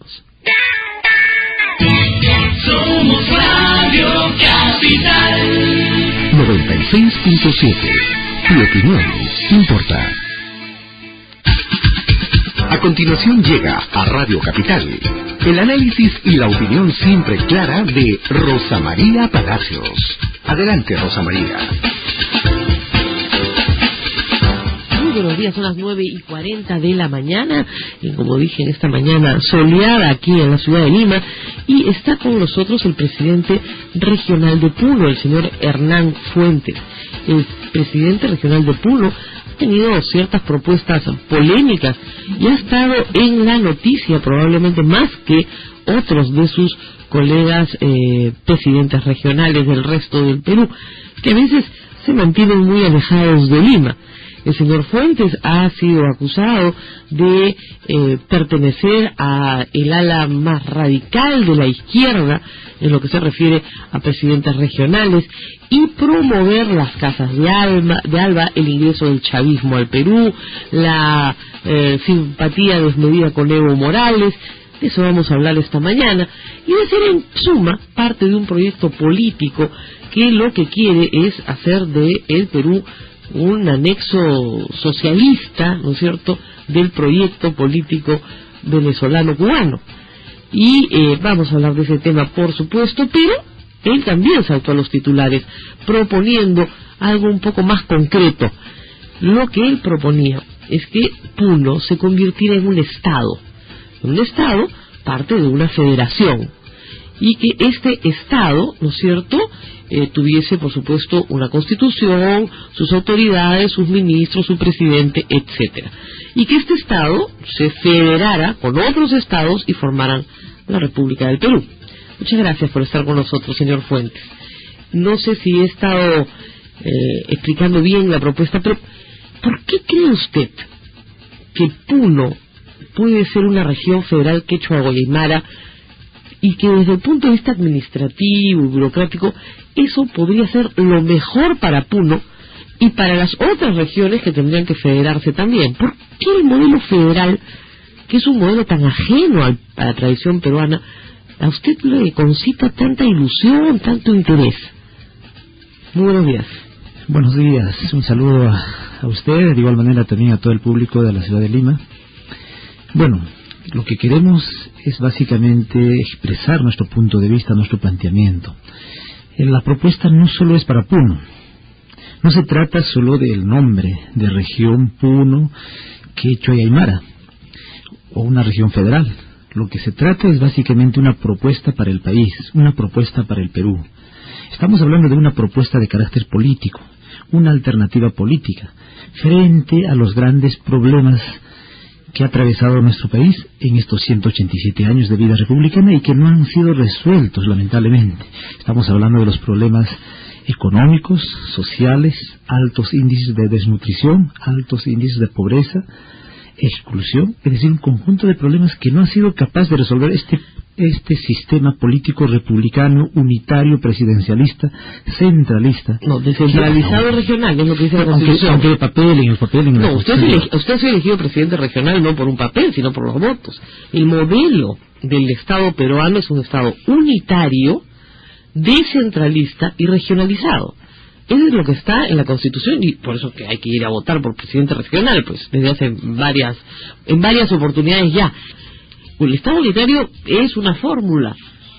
regresamos. Somos Radio Capital 96.7. Tu opinión importa. A continuación llega a Radio Capital el análisis y la opinión siempre clara de Rosa María Palacios. Adelante, Rosa María. Muy buenos días, son las 9:40 de la mañana, y como dije, en esta mañana soleada aquí en la ciudad de Lima, y está con nosotros el presidente regional de Puno, el señor Hernán Fuentes. El presidente regional de Puno ha tenido ciertas propuestas polémicas y ha estado en la noticia probablemente más que otros de sus colegas presidentes regionales del resto del Perú, que a veces se mantienen muy alejados de Lima. El señor Fuentes ha sido acusado de pertenecer a el ala más radical de la izquierda en lo que se refiere a presidentes regionales y promover las casas de Alba, el ingreso del chavismo al Perú, la simpatía desmedida con Evo Morales. De eso vamos a hablar esta mañana, y de ser en suma parte de un proyecto político que lo que quiere es hacer de el Perú un anexo socialista, ¿no es cierto?, del proyecto político venezolano-cubano. Y vamos a hablar de ese tema, por supuesto, pero él también saltó a los titulares proponiendo algo un poco más concreto. Lo que él proponía es que Puno se convirtiera en un estado parte de una federación, y que este estado, ¿no es cierto?, tuviese, por supuesto, una constitución, sus autoridades, sus ministros, su presidente, etcétera, y que este estado se federara con otros estados y formaran la República del Perú. Muchas gracias por estar con nosotros, señor Fuentes. No sé si he estado explicando bien la propuesta, pero ¿por qué cree usted que Puno puede ser una región federal quechua-aymara, y que desde el punto de vista administrativo y burocrático eso podría ser lo mejor para Puno y para las otras regiones que tendrían que federarse también? ¿Por qué el modelo federal, que es un modelo tan ajeno a la tradición peruana, a usted le concita tanta ilusión, tanto interés? Muy buenos días. Buenos días, un saludo a usted, de igual manera también a todo el público de la ciudad de Lima. Bueno, lo que queremos es básicamente expresar nuestro punto de vista, nuestro planteamiento. La propuesta no solo es para Puno, no se trata solo del nombre de región Puno, Quechua y Aymara, o una región federal. Lo que se trata es básicamente una propuesta para el país, una propuesta para el Perú. Estamos hablando de una propuesta de carácter político, una alternativa política, frente a los grandes problemas que ha atravesado nuestro país en estos 187 años de vida republicana y que no han sido resueltos, lamentablemente. Estamos hablando de los problemas económicos, sociales, altos índices de desnutrición, altos índices de pobreza, exclusión, es decir, un conjunto de problemas que no ha sido capaz de resolver este sistema político republicano, unitario, presidencialista, centralista. No, descentralizado regional, es lo que dice la Constitución. Aunque el papel. No, usted ha sido elegido presidente regional no por un papel, sino por los votos. El modelo del Estado peruano es un Estado unitario, descentralista y regionalizado. Eso es lo que está en la Constitución, y por eso que hay que ir a votar por presidente regional, pues desde hace en varias oportunidades ya. El Estado unitario es una fórmula,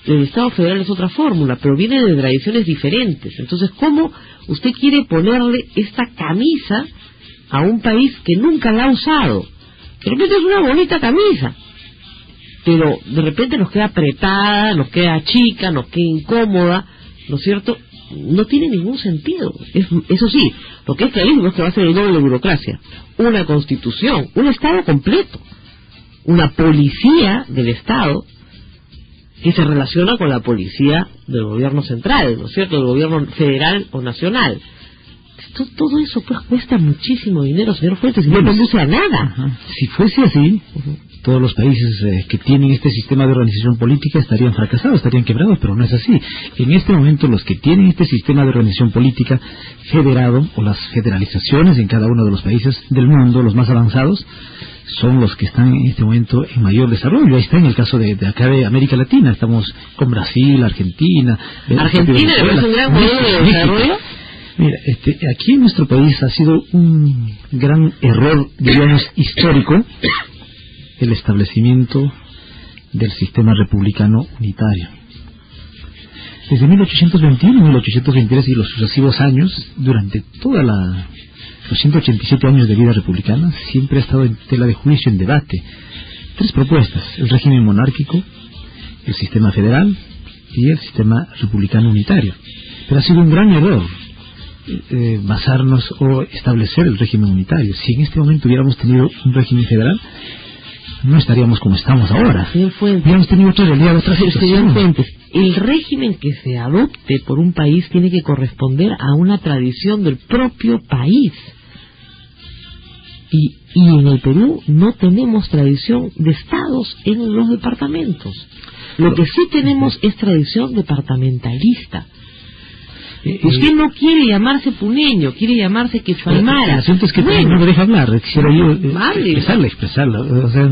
el Estado federal es otra fórmula, pero viene de tradiciones diferentes. Entonces, ¿cómo usted quiere ponerle esta camisa a un país que nunca la ha usado? De repente es una bonita camisa, pero de repente nos queda apretada, nos queda chica, nos queda incómoda, ¿no es cierto? No tiene ningún sentido. Eso sí, lo que es clarísimo es que va a ser el doble de burocracia, una constitución, un Estado completo, una policía del Estado que se relaciona con la policía del gobierno central, ¿no es cierto?, del gobierno federal o nacional. Todo eso pues cuesta muchísimo dinero, señor Fuentes, y no conduce a nada. Si fuese así, todos los países que tienen este sistema de organización política estarían fracasados, estarían quebrados, pero no es así. En este momento los que tienen este sistema de organización política federado, o las federalizaciones en cada uno de los países del mundo, los más avanzados, son los que están en este momento en mayor desarrollo. Ahí está en el caso de acá de América Latina, estamos con Brasil, Argentina. ¿Argentina es un gran modelo de desarrollo? Mira, aquí en nuestro país ha sido un gran error, digamos, histórico, el establecimiento del sistema republicano unitario. Desde 1821, 1823 y los sucesivos años, durante toda los 187 años de vida republicana, siempre ha estado en tela de juicio, en debate. 3 propuestas: el régimen monárquico, el sistema federal y el sistema republicano unitario. Pero ha sido un gran error basarnos o establecer el régimen unitario. Si en este momento hubiéramos tenido un régimen federal, no estaríamos como estamos ahora. Hubiéramos tenido otra realidad, otra situación. El régimen que se adopte por un país tiene que corresponder a una tradición del propio país. Y en el Perú no tenemos tradición de estados en los departamentos. Lo que sí tenemos es tradición departamentalista. Usted no quiere llamarse puneño, quiere llamarse quechuaymara. El asunto es que no me deja hablar. Quisiera yo expresarla. O sea,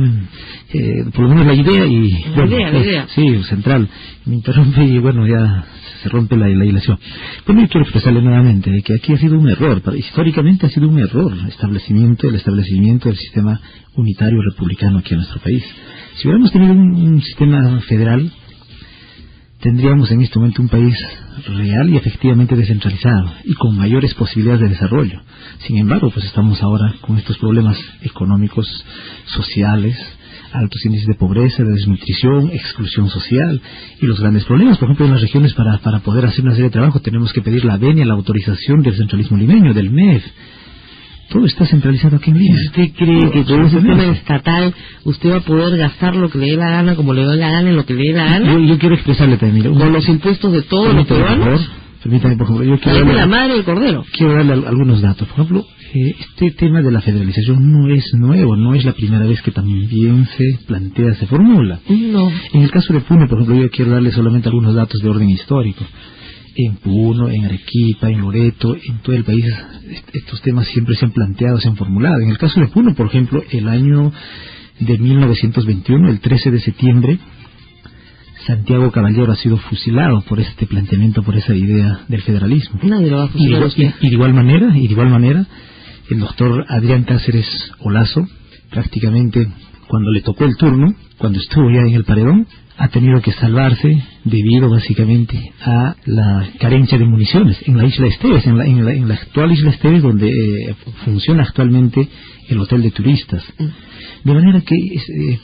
por lo menos la idea y... La idea. Sí, central. Me interrumpe y bueno, ya se rompe la hilación. Bueno, yo quiero expresarle nuevamente que aquí ha sido un error. Históricamente ha sido un error el establecimiento del sistema unitario republicano aquí en nuestro país. Si hubiéramos tenido un sistema federal, tendríamos en este momento un país real y efectivamente descentralizado y con mayores posibilidades de desarrollo. Sin embargo, pues estamos ahora con estos problemas económicos, sociales, altos índices de pobreza, de desnutrición, exclusión social y los grandes problemas. Por ejemplo, en las regiones para poder hacer una serie de trabajo tenemos que pedir la venia, la autorización del centralismo limeño, del MEF. Todo está centralizado aquí en Lima. ¿Usted cree que con un sistema estatal usted va a poder gastar lo que le dé la gana, como le dé la gana, en lo que le dé la gana? Yo quiero expresarle también. ¿Con los impuestos de todos los peruanos? Permítame, por favor. Yo quiero darle la madre del cordero. Quiero darle algunos datos. Por ejemplo, este tema de la federalización no es nuevo, no es la primera vez que también se plantea, se formula. No. En el caso de Puno, por ejemplo, yo quiero darle solamente algunos datos de orden histórico. En Puno, en Arequipa, en Loreto, en todo el país, estos temas siempre se han planteado, se han formulado. En el caso de Puno, por ejemplo, el año de 1921, el 13 de septiembre, Santiago Caballero ha sido fusilado por este planteamiento, por esa idea del federalismo. Nadie lo va a fusilar. Y de igual manera, el doctor Adrián Cáceres Olazo, prácticamente cuando le tocó el turno, cuando estuvo ya en el paredón, ha tenido que salvarse debido básicamente a la carencia de municiones en la isla Esteves, en la actual isla Esteves, donde funciona actualmente el hotel de turistas. De manera que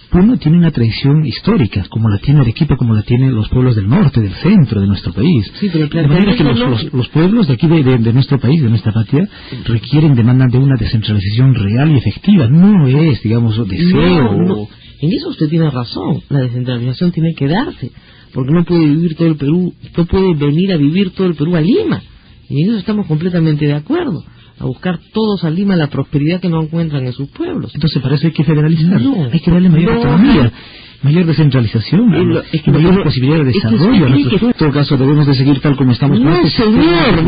Puno tiene una tradición histórica, como la tiene Arequipa, como la tienen los pueblos del norte, del centro de nuestro país. Sí, pero de manera que los pueblos de aquí de nuestro país, de nuestra patria, demandan de una descentralización real y efectiva. No es, digamos, deseo. No. En eso usted tiene razón. La descentralización tiene que darse, porque no puede vivir todo el Perú, no puede venir a vivir todo el Perú a Lima. Y en eso estamos completamente de acuerdo. A buscar todos a Lima la prosperidad que no encuentran en sus pueblos. Entonces para eso hay que federalizar, hay que darle mayor autonomía, autonomía, mayor descentralización, mayor posibilidad de desarrollo. En todo caso debemos de seguir tal como estamos. No, señor,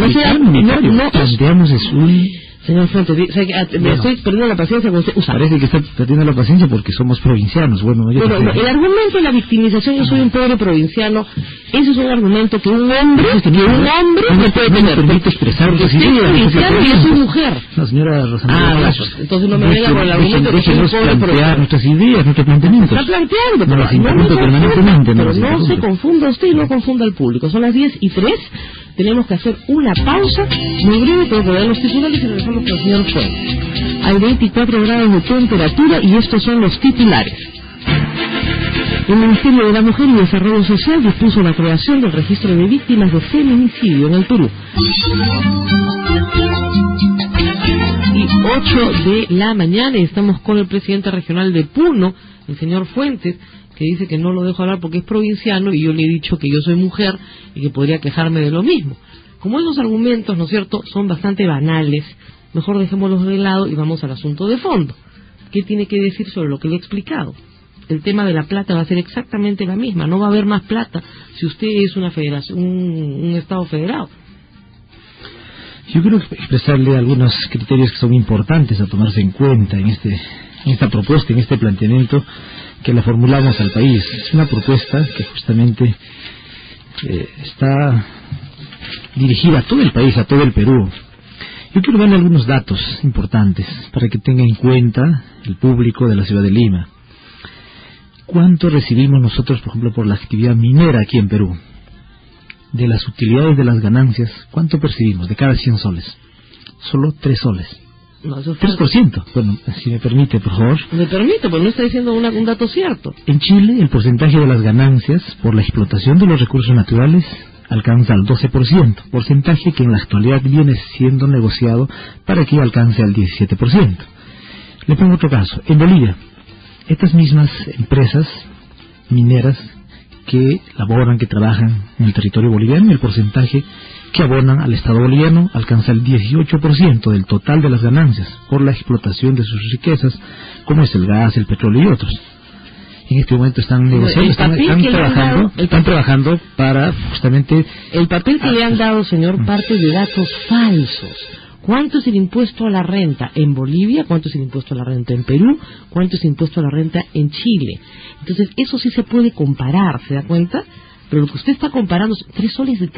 planteamos es un... Señor Fuentes, me estoy perdiendo la paciencia con usted. Parece que está perdiendo la paciencia porque somos provincianos. Bueno, el argumento de la victimización, yo soy un pobre provinciano, ese es un argumento que un hombre no puede tener. No permite expresar porque usted es provinciano y yo soy mujer. No, señora Rosamunda. Entonces no me venga con el argumento que soy un pobre provinciano. Nuestras ideas, nuestros planteamientos. Está planteando, pero no se confunda usted y no confunda al público. Son las 10:03. Tenemos que hacer una pausa muy breve para poder los titulares y regresamos con el señor Fuentes. Hay 24 grados de temperatura y estos son los titulares. El Ministerio de la Mujer y Desarrollo Social dispuso la creación del registro de víctimas de feminicidio en el Perú. Y 8 de la mañana estamos con el presidente regional de Puno, el señor Fuentes, que dice que no lo dejo hablar porque es provinciano y yo le he dicho que yo soy mujer y que podría quejarme de lo mismo. Como esos argumentos, ¿no es cierto?, son bastante banales, mejor dejémoslos de lado y vamos al asunto de fondo. ¿Qué tiene que decir sobre lo que le he explicado? El tema de la plata va a ser exactamente la misma, no va a haber más plata si usted es una federación, un estado federado. Yo quiero expresarle algunos criterios que son importantes a tomarse en cuenta en esta propuesta, en este planteamiento que le formulamos al país. Es una propuesta que justamente está dirigida a todo el país, a todo el Perú. Yo quiero darle algunos datos importantes para que tenga en cuenta el público de la ciudad de Lima. ¿Cuánto recibimos nosotros, por ejemplo, por la actividad minera aquí en Perú? De las utilidades de las ganancias, ¿cuánto percibimos de cada 100 soles? Solo 3 soles. No, eso 3%. Bueno, si me permite, por favor. Me permite, pues no está diciendo un dato cierto. En Chile, el porcentaje de las ganancias por la explotación de los recursos naturales alcanza al 12%, porcentaje que en la actualidad viene siendo negociado para que alcance al 17%. Le pongo otro caso. En Bolivia, estas mismas empresas mineras que laboran, que trabajan en el territorio boliviano, el porcentaje que abonan al Estado boliviano alcanza el 18% del total de las ganancias por la explotación de sus riquezas, como es el gas, el petróleo y otros. En este momento están negociando, están trabajando para justamente... El papel que le han dado, señor, parte de datos falsos. ¿Cuánto es el impuesto a la renta en Bolivia? ¿Cuánto es el impuesto a la renta en Perú? ¿Cuánto es el impuesto a la renta en Chile? Entonces, eso sí se puede comparar, ¿se da cuenta? Pero lo que usted está comparando, 3 soles de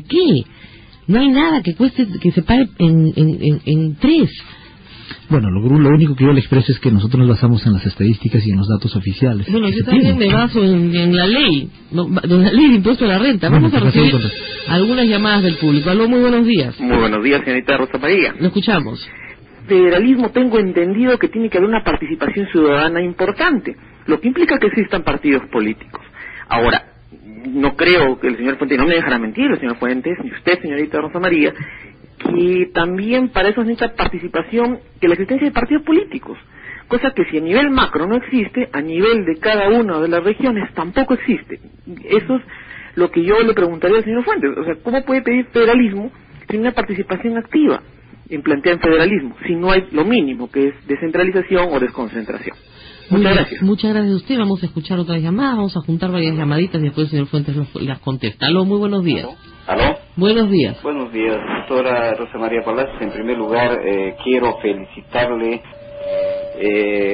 qué? No hay nada que cueste, que se pague en 3. Bueno, lo único que yo le expreso es que nosotros nos basamos en las estadísticas y en los datos oficiales. Bueno, yo también me baso en la ley, en la ley de impuesto a la renta. Vamos a recibir algunas llamadas del público. Aló, muy buenos días. Muy buenos días, señorita Rosa María. Lo escuchamos. Federalismo, tengo entendido que tiene que haber una participación ciudadana importante, lo que implica que existan partidos políticos. Ahora, no creo que el señor Fuentes, no me dejará mentir el señor Fuentes, ni usted, señorita Rosa María, que también para eso necesita participación de la existencia de partidos políticos, cosa que si a nivel macro no existe, a nivel de cada una de las regiones tampoco existe. Eso es lo que yo le preguntaría al señor Fuentes, o sea, ¿cómo puede pedir federalismo sin una participación activa en plantear federalismo, si no hay lo mínimo, que es descentralización o desconcentración? Muchas gracias. Muchas gracias a usted. Vamos a escuchar otras llamadas, vamos a juntar varias llamaditas y después el señor Fuentes las contesta. Aló, muy buenos días. ¿Aló? Buenos días. Buenos días, doctora Rosa María Palacios. En primer lugar, quiero felicitarle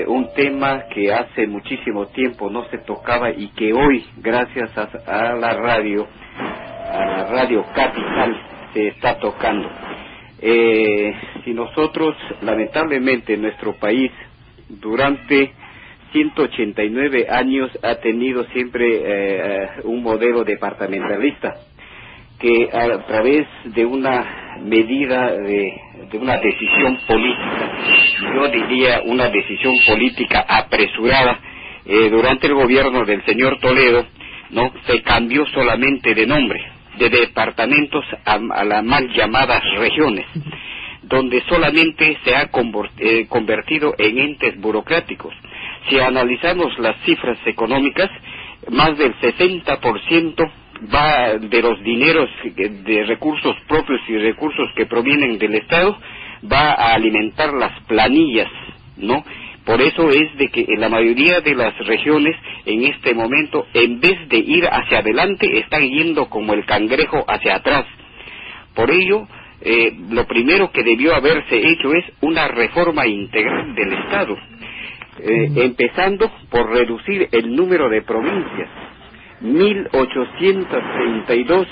un tema que hace muchísimo tiempo no se tocaba y que hoy, gracias a la radio Capital, se está tocando. Si nosotros, lamentablemente, nuestro país, durante 189 años ha tenido siempre un modelo departamentalista que a través de una medida de una decisión política, yo diría una decisión política apresurada, durante el gobierno del señor Toledo, no se cambió solamente de nombre, de departamentos a las mal llamadas regiones, donde solamente se ha convertido en entes burocráticos. Si analizamos las cifras económicas, más del 60% va de los dineros de recursos propios y recursos que provienen del Estado, va a alimentar las planillas, ¿no? Por eso es de que en la mayoría de las regiones en este momento, en vez de ir hacia adelante, están yendo como el cangrejo hacia atrás. Por ello, lo primero que debió haberse hecho es una reforma integral del Estado, empezando por reducir el número de provincias, 1832,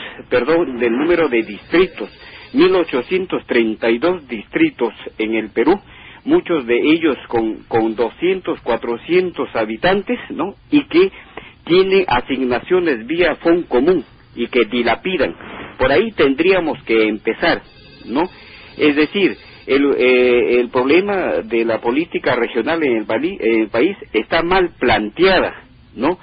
del número de distritos, 1832 distritos en el Perú, muchos de ellos con 200, 400 habitantes, ¿no? Y que tienen asignaciones vía fondo común y que dilapidan. Por ahí tendríamos que empezar, ¿no? Es decir, el problema de la política regional en el país está mal planteada, ¿no?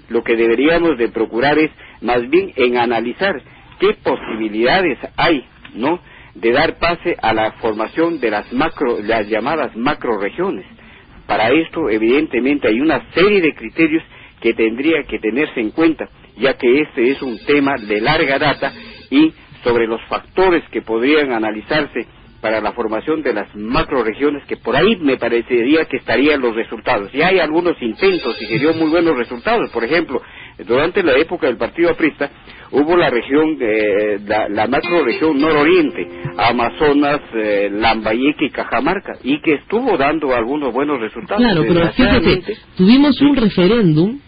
Lo que deberíamos de procurar es más bien en analizar qué posibilidades hay, ¿no?, de dar pase a la formación de las llamadas macroregiones. Para esto, evidentemente, hay una serie de criterios que tendría que tenerse en cuenta, ya que este es un tema de larga data y sobre los factores que podrían analizarse para la formación de las macroregiones, que por ahí me parecería que estarían los resultados. Ya hay algunos intentos y que dio muy buenos resultados. Por ejemplo, Durante la época del Partido Aprista hubo la región, la macro región nororiente, Amazonas, Lambayeque y Cajamarca, y que estuvo dando algunos buenos resultados. Claro, pero fíjate, tuvimos un referéndum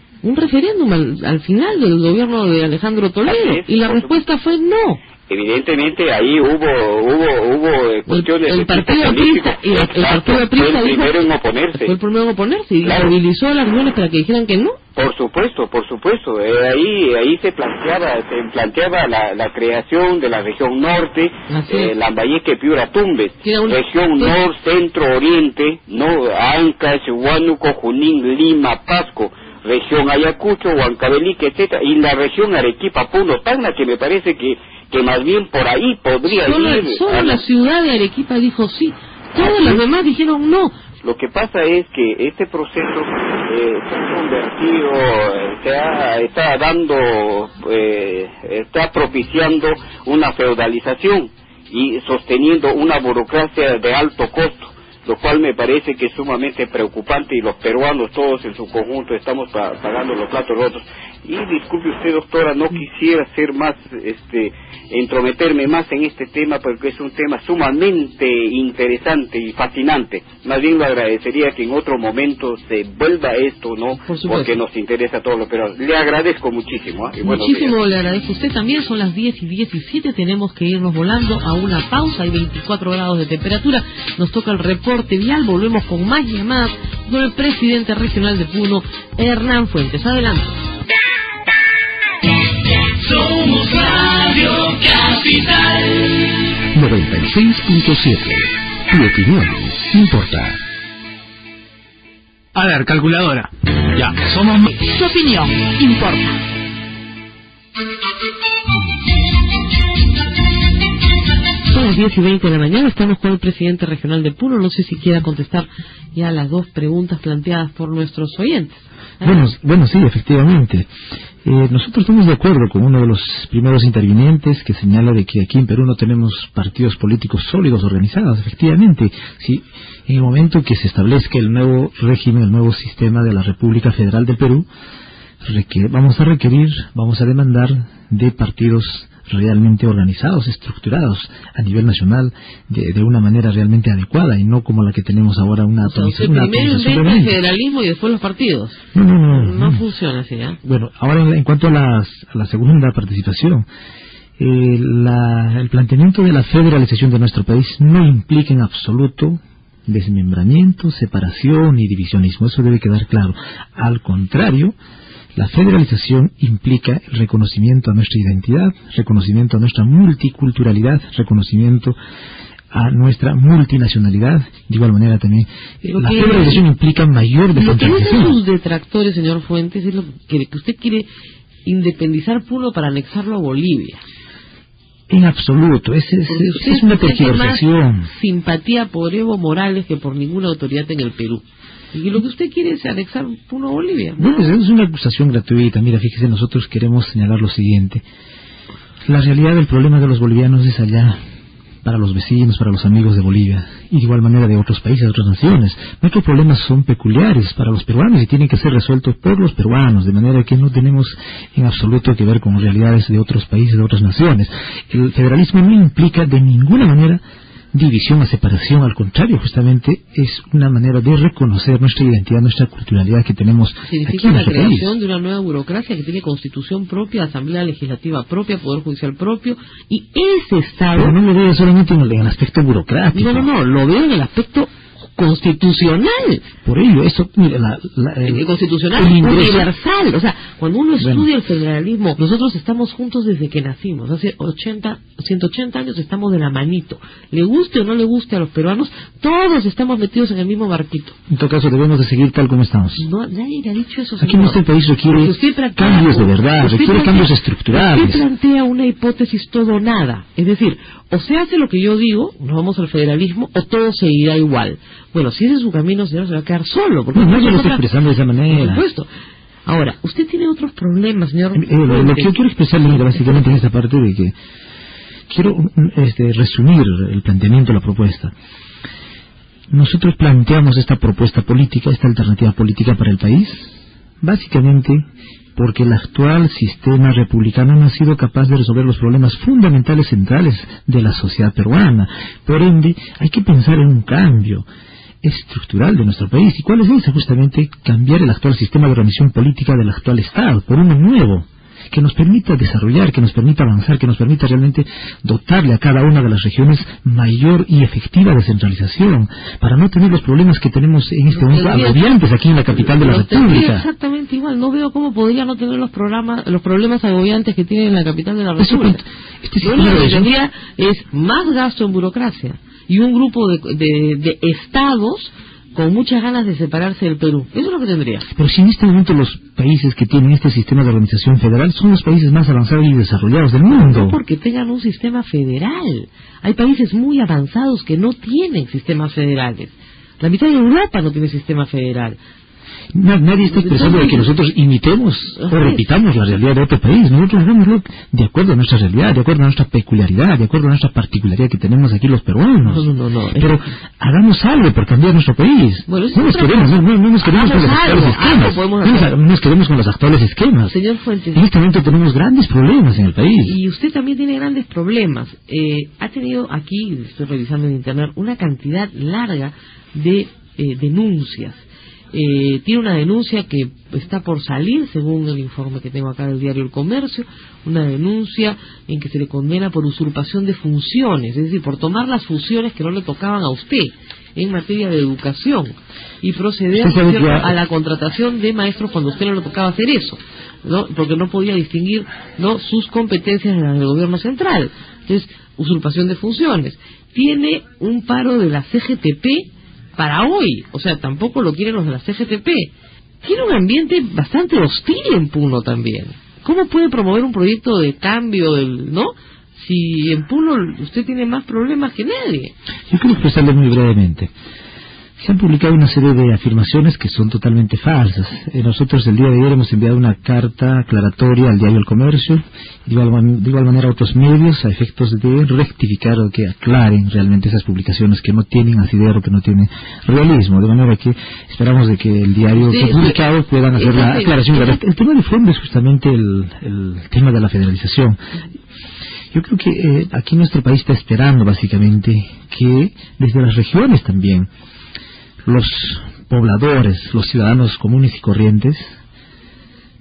al final del gobierno de Alejandro Toledo, y la respuesta fue no. Evidentemente ahí hubo cuestiones el Partido Aprista fue el primero en oponerse. Fue el primero en oponerse y claro, movilizó las regiones para que dijeran que no. Por supuesto. Ahí se planteaba la creación de la región norte, Lambayeque, Piura, Tumbes, región norte, centro, oriente, Ancash, Huánuco, Junín, Lima, Pasco, región Ayacucho, Huancavelica, etcétera, y la región Arequipa, Puno, Tacna, que me parece que más bien por ahí podría ir. Solo la ciudad de Arequipa dijo sí, todos los demás dijeron no. Lo que pasa es que este proceso se ha convertido, está propiciando una feudalización y sosteniendo una burocracia de alto costo, lo cual me parece que es sumamente preocupante, y los peruanos todos en su conjunto estamos pagando los platos rotos. Y disculpe usted, doctora, no quisiera ser más, entrometerme más en este tema, porque es un tema sumamente interesante y fascinante. Más bien lo agradecería que en otro momento se vuelva esto, ¿no? Porque nos interesa a todos los peruanos. Le agradezco muchísimo. Muchísimo le agradezco a usted también. Son las 10:17, tenemos que irnos volando a una pausa. Hay 24 grados de temperatura. Nos toca el reporte vial. Volvemos con más llamadas con el presidente regional de Puno, Hernán Fuentes. Adelante. Somos Radio Capital 96.7. Tu opinión importa. A ver, calculadora. Ya, somos... Tu opinión importa. Son las 10:20 de la mañana, estamos con el presidente regional de Puno. No sé si quiera contestar ya las dos preguntas planteadas por nuestros oyentes. Bueno, sí, efectivamente. Nosotros estamos de acuerdo con uno de los primeros intervinientes que señala de que aquí en Perú no tenemos partidos políticos sólidos, organizados. Efectivamente, sí, en el momento que se establezca el nuevo régimen, el nuevo sistema de la República Federal del Perú, vamos a demandar de partidos realmente organizados, estructurados a nivel nacional de una manera realmente adecuada, y no como la que tenemos ahora, una atomización. Primero inventa el federalismo y después los partidos. No funciona así, ¿eh? Bueno, ahora en cuanto a la segunda participación, el planteamiento de la federalización de nuestro país no implica en absoluto desmembramiento, separación y divisionismo. Eso debe quedar claro. Al contrario, la federalización implica el reconocimiento a nuestra identidad, reconocimiento a nuestra multiculturalidad, reconocimiento a nuestra multinacionalidad. De igual manera también la federalización implica mayor descentralización. Lo que dicen sus detractores, señor Fuentes, es que usted quiere independizar Puno para anexarlo a Bolivia. En absoluto, es una tergiversación. Más simpatía por Evo Morales que por ninguna autoridad en el Perú. Y lo que usted quiere es anexar Puno a Bolivia. No, pues es una acusación gratuita. Mira, fíjese, nosotros queremos señalar lo siguiente. La realidad del problema de los bolivianos es allá, para los vecinos, para los amigos de Bolivia, y de igual manera de otros países, de otras naciones. Nuestros problemas son peculiares para los peruanos y tienen que ser resueltos por los peruanos, de manera que no tenemos en absoluto que ver con realidades de otros países, de otras naciones. El federalismo no implica de ninguna manera división o separación, al contrario, justamente es una manera de reconocer nuestra identidad, nuestra culturalidad que tenemos aquí en nuestro país. Significa la creación de una nueva burocracia que tiene constitución propia, asamblea legislativa propia, poder judicial propio, y ese Estado... Pero no lo veo solamente en el aspecto burocrático. No, lo veo en el aspecto constitucional. Por ello, eso, mira, el constitucional universal. O sea, cuando uno estudia el federalismo, nosotros estamos juntos desde que nacimos. Hace 180 años estamos de la manito. Le guste o no le guste a los peruanos, todos estamos metidos en el mismo barquito. En todo caso, debemos de seguir tal como estamos. No, nadie le ha dicho eso, señor. Aquí nuestro país requiere cambios de verdad, requiere cambios estructurales. Usted plantea una hipótesis todo o nada. Es decir, o se hace lo que yo digo, nos vamos al federalismo, o todo seguirá igual. Bueno, si ese es su camino, señor, se va a quedar solo. Porque no, yo lo estoy expresando de esa manera. Por supuesto. Ahora, usted tiene otros problemas, señor. Lo que yo quiero expresarle, básicamente en esta parte de que quiero resumir el planteamiento de la propuesta. Nosotros planteamos esta propuesta política, esta alternativa política para el país, básicamente porque el actual sistema republicano no ha sido capaz de resolver los problemas fundamentales centrales de la sociedad peruana. Por ende, hay que pensar en un cambio estructural de nuestro país. ¿Y cuál es ese? Justamente cambiar el actual sistema de organización política del actual Estado por uno nuevo, que nos permita desarrollar, que nos permita avanzar, que nos permita realmente dotarle a cada una de las regiones mayor y efectiva descentralización, para no tener los problemas que tenemos en este momento agobiantes aquí en la capital de la República. Exactamente igual, no veo cómo podría no tener los problemas agobiantes que tiene en la capital de la República. Lo único que tendría es más gasto en burocracia y un grupo de estados con muchas ganas de separarse del Perú. Eso es lo que tendría. Pero si en este momento los países que tienen este sistema de organización federal son los países más avanzados y desarrollados del mundo. No porque tengan un sistema federal. Hay países muy avanzados que no tienen sistemas federales. La mitad de Europa no tiene sistema federal. Nadie está expresando de que nosotros imitemos o repitamos la realidad de otro país. Nosotros hagámoslo de acuerdo a nuestra realidad, de acuerdo a nuestra peculiaridad, de acuerdo a nuestra particularidad que tenemos aquí los peruanos. No. Pero hagamos algo por cambiar nuestro país. Bueno, no nos quedemos con los actuales esquemas. No nos quedemos con los actuales esquemas. Señor Fuentes, en este momento tenemos grandes problemas en el país. Y usted también tiene grandes problemas. Ha tenido aquí, estoy revisando en internet, una cantidad larga de denuncias. Tiene una denuncia que está por salir, según el informe que tengo acá del diario El Comercio, una denuncia en que se le condena por usurpación de funciones, es decir, por tomar las funciones que no le tocaban a usted en materia de educación y proceder a la contratación de maestros cuando a usted no le tocaba hacer eso, ¿no? Porque no podía distinguir, ¿no?, sus competencias en las del gobierno central. Entonces, usurpación de funciones. Tiene un paro de la CGTP para hoy, o sea, tampoco lo quieren los de la CGTP. Tiene un ambiente bastante hostil en Puno también. ¿Cómo puede promover un proyecto de cambio ¿no? Si en Puno usted tiene más problemas que nadie? Yo quiero expresarle muy brevemente. Se han publicado una serie de afirmaciones que son totalmente falsas. Nosotros el día de ayer hemos enviado una carta aclaratoria al diario El Comercio, de igual manera a otros medios, a efectos de rectificar o que aclaren realmente esas publicaciones que no tienen asidero, que no tienen realismo, de manera que esperamos de que el diario publicado puedan hacer la aclaración. El tema de fondo es justamente el tema de la federalización. Yo creo que aquí nuestro país está esperando básicamente que desde las regiones también los pobladores, los ciudadanos comunes y corrientes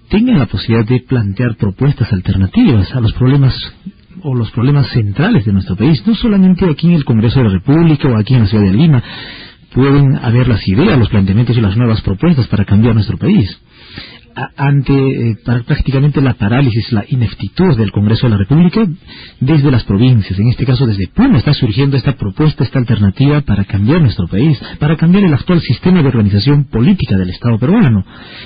tengan la posibilidad de plantear propuestas alternativas a los problemas o los problemas centrales de nuestro país. No solamente aquí en el Congreso de la República o aquí en la ciudad de Lima pueden haber las ideas, los planteamientos y las nuevas propuestas para cambiar nuestro país. Ante prácticamente la parálisis, la ineptitud del Congreso de la República, desde las provincias, en este caso desde Puno, está surgiendo esta propuesta, esta alternativa para cambiar nuestro país, para cambiar el actual sistema de organización política del Estado peruano.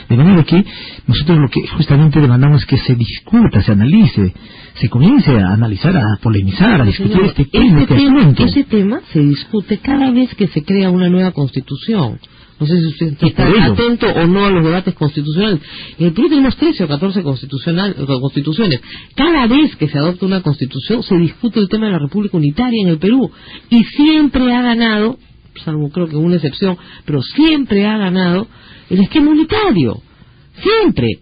De manera que nosotros lo que justamente demandamos es que se discuta, se analice, se comience a analizar, a polemizar, a discutir este tema. Ese tema se discute cada vez que se crea una nueva constitución. No sé si usted está atento o no a los debates constitucionales. En el Perú tenemos 13 o 14 constituciones. Cada vez que se adopta una constitución se discute el tema de la República Unitaria en el Perú. Y siempre ha ganado, salvo creo que una excepción, pero siempre ha ganado el esquema unitario. Siempre.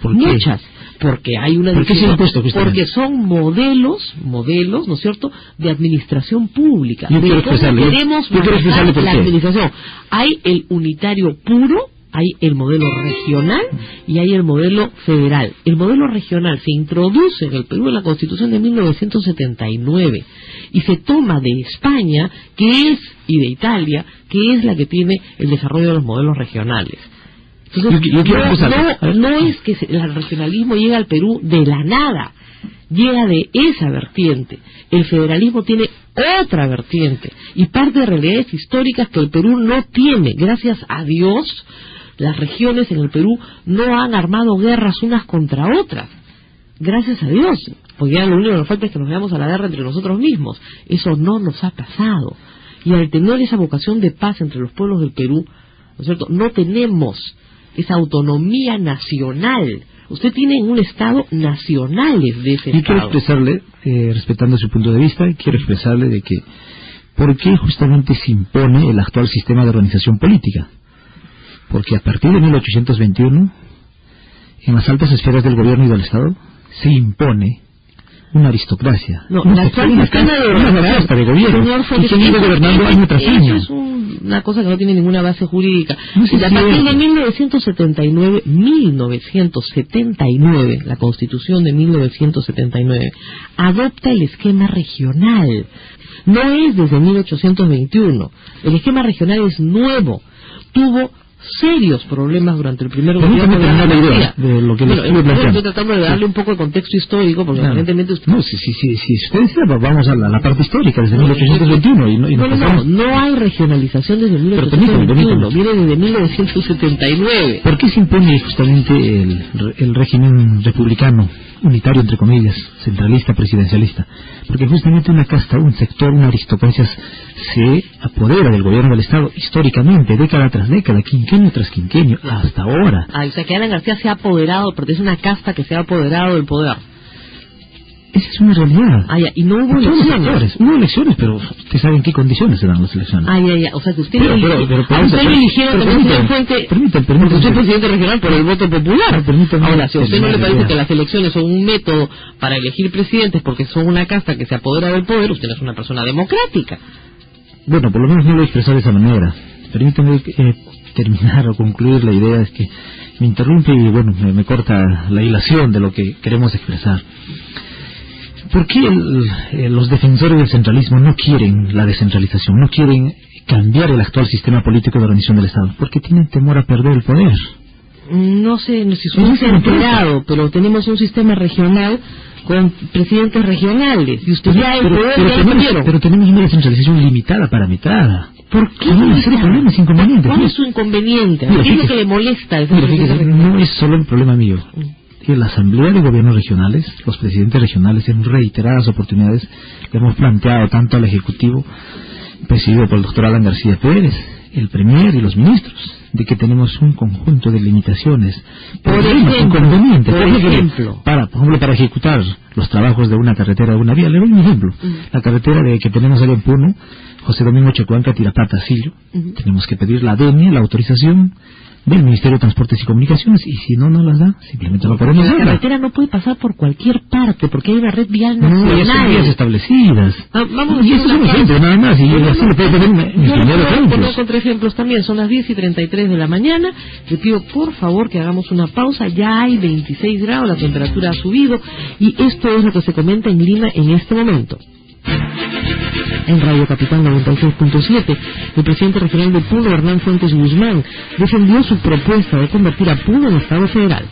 Muchas. Porque hay una porque son modelos, ¿no es cierto?, de administración pública. Yo quiero expresarle la administración. Hay el unitario puro, hay el modelo regional y hay el modelo federal. El modelo regional se introduce en el Perú en la Constitución de 1979 y se toma de España, y de Italia, que es la que tiene el desarrollo de los modelos regionales. Entonces, no es que el regionalismo llega al Perú de la nada, llega de esa vertiente. El federalismo tiene otra vertiente y parte de realidades históricas que el Perú no tiene. Gracias a Dios, las regiones en el Perú no han armado guerras unas contra otras. Gracias a Dios, porque ya lo único que nos falta es que nos veamos a la guerra entre nosotros mismos. Eso no nos ha pasado. Y al tener esa vocación de paz entre los pueblos del Perú, ¿no es cierto?, no tenemos esa autonomía nacional. Usted tiene un Estado nacionales de ese Estado. Y quiero expresarle, respetando su punto de vista, quiero expresarle de que ¿por qué justamente se impone el actual sistema de organización política? Porque a partir de 1821 en las altas esferas del gobierno y del Estado se impone una aristocracia. No, la actual sistema de gobierno. Y se han ido gobernando año tras año. Es una cosa que no tiene ninguna base jurídica. No sé A partir de 1979, la Constitución de 1979 adopta el esquema regional. No es desde 1821. El esquema regional es nuevo. Tuvo serios problemas durante el primer gobierno de la idea de lo que estoy tratando de darle un poco de contexto histórico, porque aparentemente usted... No, si ustedes vamos a la parte histórica, desde 1821 no hay regionalización desde 1821, viene desde 1979. ¿Por qué se impone justamente el régimen republicano, unitario entre comillas, centralista, presidencialista? Porque justamente una casta, un sector, una aristocracia se apodera del gobierno del Estado históricamente, década tras década, quinquenio tras quinquenio, hasta ahora. O sea que Alan García se ha apoderado, porque es una casta que se ha apoderado del poder. Esa es una realidad. Y no hubo elecciones. No hubo elecciones, pero usted sabe en qué condiciones se dan las elecciones. O sea que usted lo eligieron como señor Fuente, porque usted es presidente regional por el voto popular. Ahora, si a usted no le parece que las elecciones son un método para elegir presidentes porque son una casta que se apodera del poder, usted no es una persona democrática. Bueno, por lo menos no lo he expresado de esa manera. Permítame terminar o concluir la idea, es que me interrumpe y bueno, me corta la hilación de lo que queremos expresar. ¿Por qué los defensores del centralismo no quieren la descentralización, no quieren cambiar el actual sistema político de organización del Estado? Porque tienen temor a perder el poder. No sé si usted se ha enterado, pero tenemos un sistema regional con presidentes regionales y usted ya el poder pero tenemos una descentralización limitada, parametrada. ¿Por qué? No hay problemas, inconvenientes. ¿Cuál es su inconveniente? ¿Qué es lo que le molesta? No es solo un problema mío. En la Asamblea de Gobiernos Regionales, los presidentes regionales en reiteradas oportunidades le hemos planteado tanto al Ejecutivo, presidido por el doctor Alan García Pérez, el Premier y los ministros, de que tenemos un conjunto de limitaciones, inconvenientes. Por ejemplo, para ejecutar los trabajos de una carretera, de una vía, le doy un ejemplo. La carretera que tenemos allá en Puno, José Domingo Checuanca, Tirapata, Sillo, tenemos que pedir la ADEME, la autorización del Ministerio de Transportes y Comunicaciones, y si no las da, simplemente no podemos darla. La carretera no puede pasar por cualquier parte, porque hay una red vial nacional. No, ya son vías establecidas. Vamos y eso es un ejemplo, nada más, y así le puedo poner mis primeros ejemplos. Contraejemplos también, son las 10:33 de la mañana, le pido por favor que hagamos una pausa, ya hay 26 grados, la temperatura ha subido, y esto es lo que se comenta en Lima en este momento. En Radio Capital 96.7, el presidente regional de Puno, Hernán Fuentes Guzmán, defendió su propuesta de convertir a Puno en Estado federal.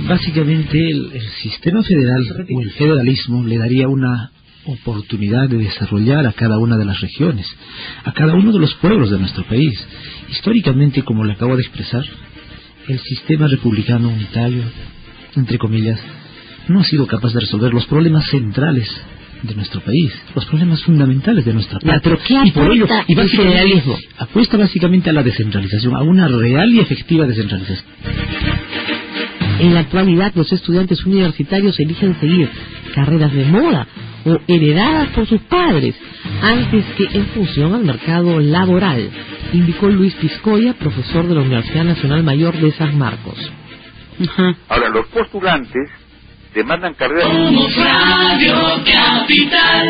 Básicamente el sistema federal o el federalismo le daría una oportunidad de desarrollar a cada una de las regiones, a cada uno de los pueblos de nuestro país. Históricamente, como le acabo de expresar, el sistema republicano unitario, entre comillas, no ha sido capaz de resolver los problemas centrales de nuestro país, los problemas fundamentales de nuestra patria. ¿Pero qué apuesta el federalismo? Apuesta básicamente a la descentralización, a una real y efectiva descentralización. En la actualidad, los estudiantes universitarios eligen seguir carreras de moda o heredadas por sus padres, antes que en función al mercado laboral, indicó Luis Piscoya, profesor de la Universidad Nacional Mayor de San Marcos. Ahora, los postulantes demandan carreras... Somos Radio Capital.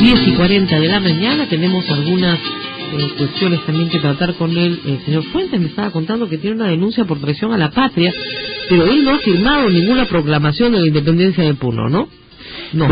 Diez y 40 de la mañana, tenemos algunas cuestiones también que tratar con el señor Fuentes. Me estaba contando que tiene una denuncia por traición a la patria, pero él no ha firmado ninguna proclamación de la independencia de Puno, ¿no? No.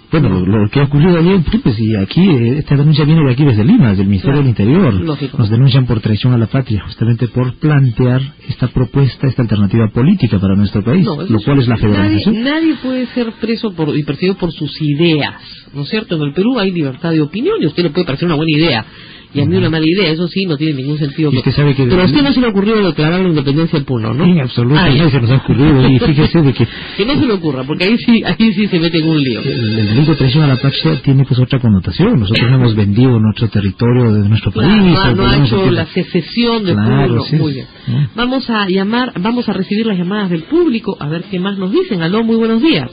Bueno, lo que ha ocurrido allí, pues, y aquí, esta denuncia viene de aquí desde Lima, desde el Ministerio del Interior. Lógico. Nos denuncian por traición a la patria, justamente por plantear esta propuesta, esta alternativa política para nuestro país, lo cual es la federalización. Nadie puede ser preso y perseguido por sus ideas, ¿no es cierto? En el Perú hay libertad de opinión y a usted le puede parecer una buena idea y a mí una mala idea, eso sí, no tiene ningún sentido. Usted sabe que pero a usted no se le ocurrió declarar la independencia del Puno, ¿no? En absoluto, no se nos ha ocurrido, y fíjese de que no se le ocurra, porque ahí sí se mete en un lío. El delito de traición a la patria tiene pues otra connotación. Nosotros no hemos vendido nuestro territorio de nuestro país. No ha hecho la secesión del pueblo. Sí, muy bien. Vamos a recibir las llamadas del público, a ver qué más nos dicen. Aló, muy buenos días.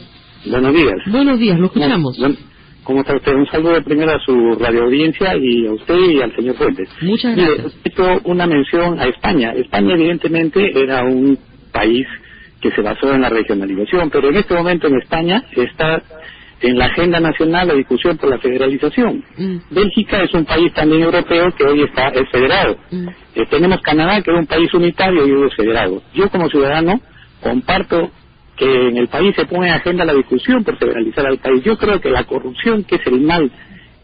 Buenos días. Buenos días, lo escuchamos. ¿Cómo está usted? Un saludo primero a su radioaudiencia y a usted y al señor Fuentes. Muchas gracias. Mire, una mención a España. España evidentemente era un país que se basó en la regionalización, pero en este momento en España está en la agenda nacional la discusión por la federalización. Bélgica es un país también europeo que hoy es federado. Tenemos Canadá, que es un país unitario y hoy es federado. Yo como ciudadano comparto que en el país se pone en agenda la discusión por federalizar al país. Yo creo que la corrupción, que es el mal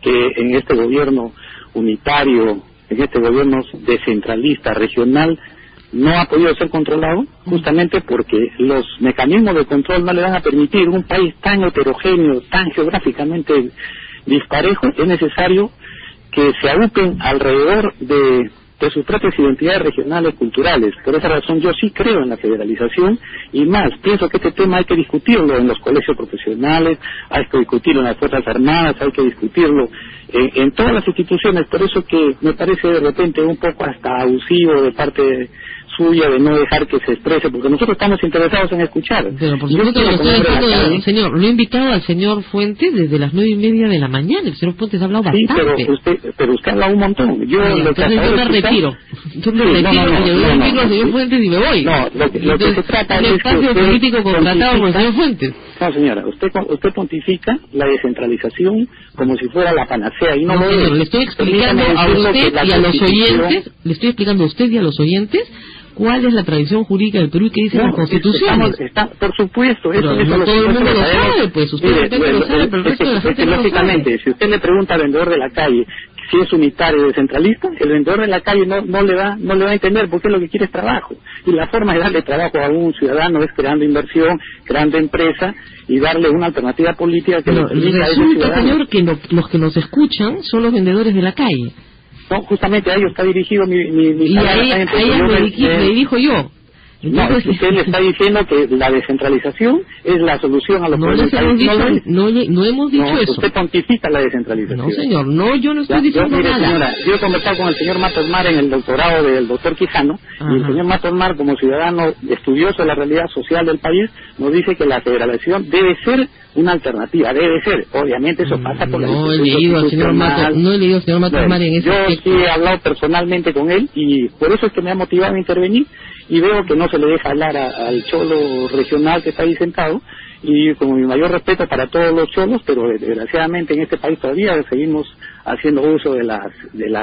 que en este gobierno unitario, en este gobierno descentralista, regional, no ha podido ser controlado, justamente porque los mecanismos de control no le van a permitir. Un país tan heterogéneo, tan geográficamente disparejo, es necesario que se agrupen alrededor de sus propias identidades regionales, culturales. Por esa razón yo sí creo en la federalización, y más, pienso que este tema hay que discutirlo en los colegios profesionales, hay que discutirlo en las Fuerzas Armadas, hay que discutirlo en todas las instituciones. Por eso que me parece de repente un poco hasta abusivo de parte suya de no dejar que se exprese, porque nosotros estamos interesados en escuchar. Pero por supuesto lo estoy diciendo, señor, lo he invitado al señor Fuentes desde las 9:30 de la mañana. El señor Fuentes ha hablado bastante. Sí, pero usted ha hablado un montón. Yo me retiro. Yo me retiro al señor Fuentes y me voy. No, lo que se trata es un espacio político contratado por el señor Fuentes. No, señora, usted pontifica la descentralización como si fuera la panacea, y no, señor, le estoy explicando a usted y a los oyentes, cuál es la tradición jurídica del Perú y qué dice la Constitución. Por supuesto, pero eso no todo el mundo lo sabe, pues usted lo sabe, pero el resto de la gente no lo sabe. Lógicamente, si usted le pregunta al vendedor de la calle si es unitario o descentralista, el vendedor de la calle no le va a entender, porque lo que quiere es trabajo, y la forma de darle trabajo a un ciudadano es creando inversión, creando empresa y darle una alternativa política que resulta, señor, que los que nos escuchan son los vendedores de la calle. No, justamente a ellos está dirigido mi y a ella me dirijo yo. Entonces, no, usted le está diciendo que la descentralización es la solución a los problemas. No hemos dicho eso. Usted pontifica la descentralización. No, señor, yo no estoy diciendo nada. Señora, yo he conversado con el señor Matos Mar en el doctorado del doctor Quijano, y el señor Matos Mar, como ciudadano estudioso de la realidad social del país, nos dice que la federalización debe ser una alternativa, debe ser. Obviamente eso pasa por la No he leído al señor Matos Mar en ese aspecto. Yo sí he hablado personalmente con él, y por eso es que me ha motivado a intervenir, y veo que no se le deja hablar al cholo regional que está ahí sentado, y con mi mayor respeto para todos los cholos, pero desgraciadamente en este país todavía seguimos haciendo uso de la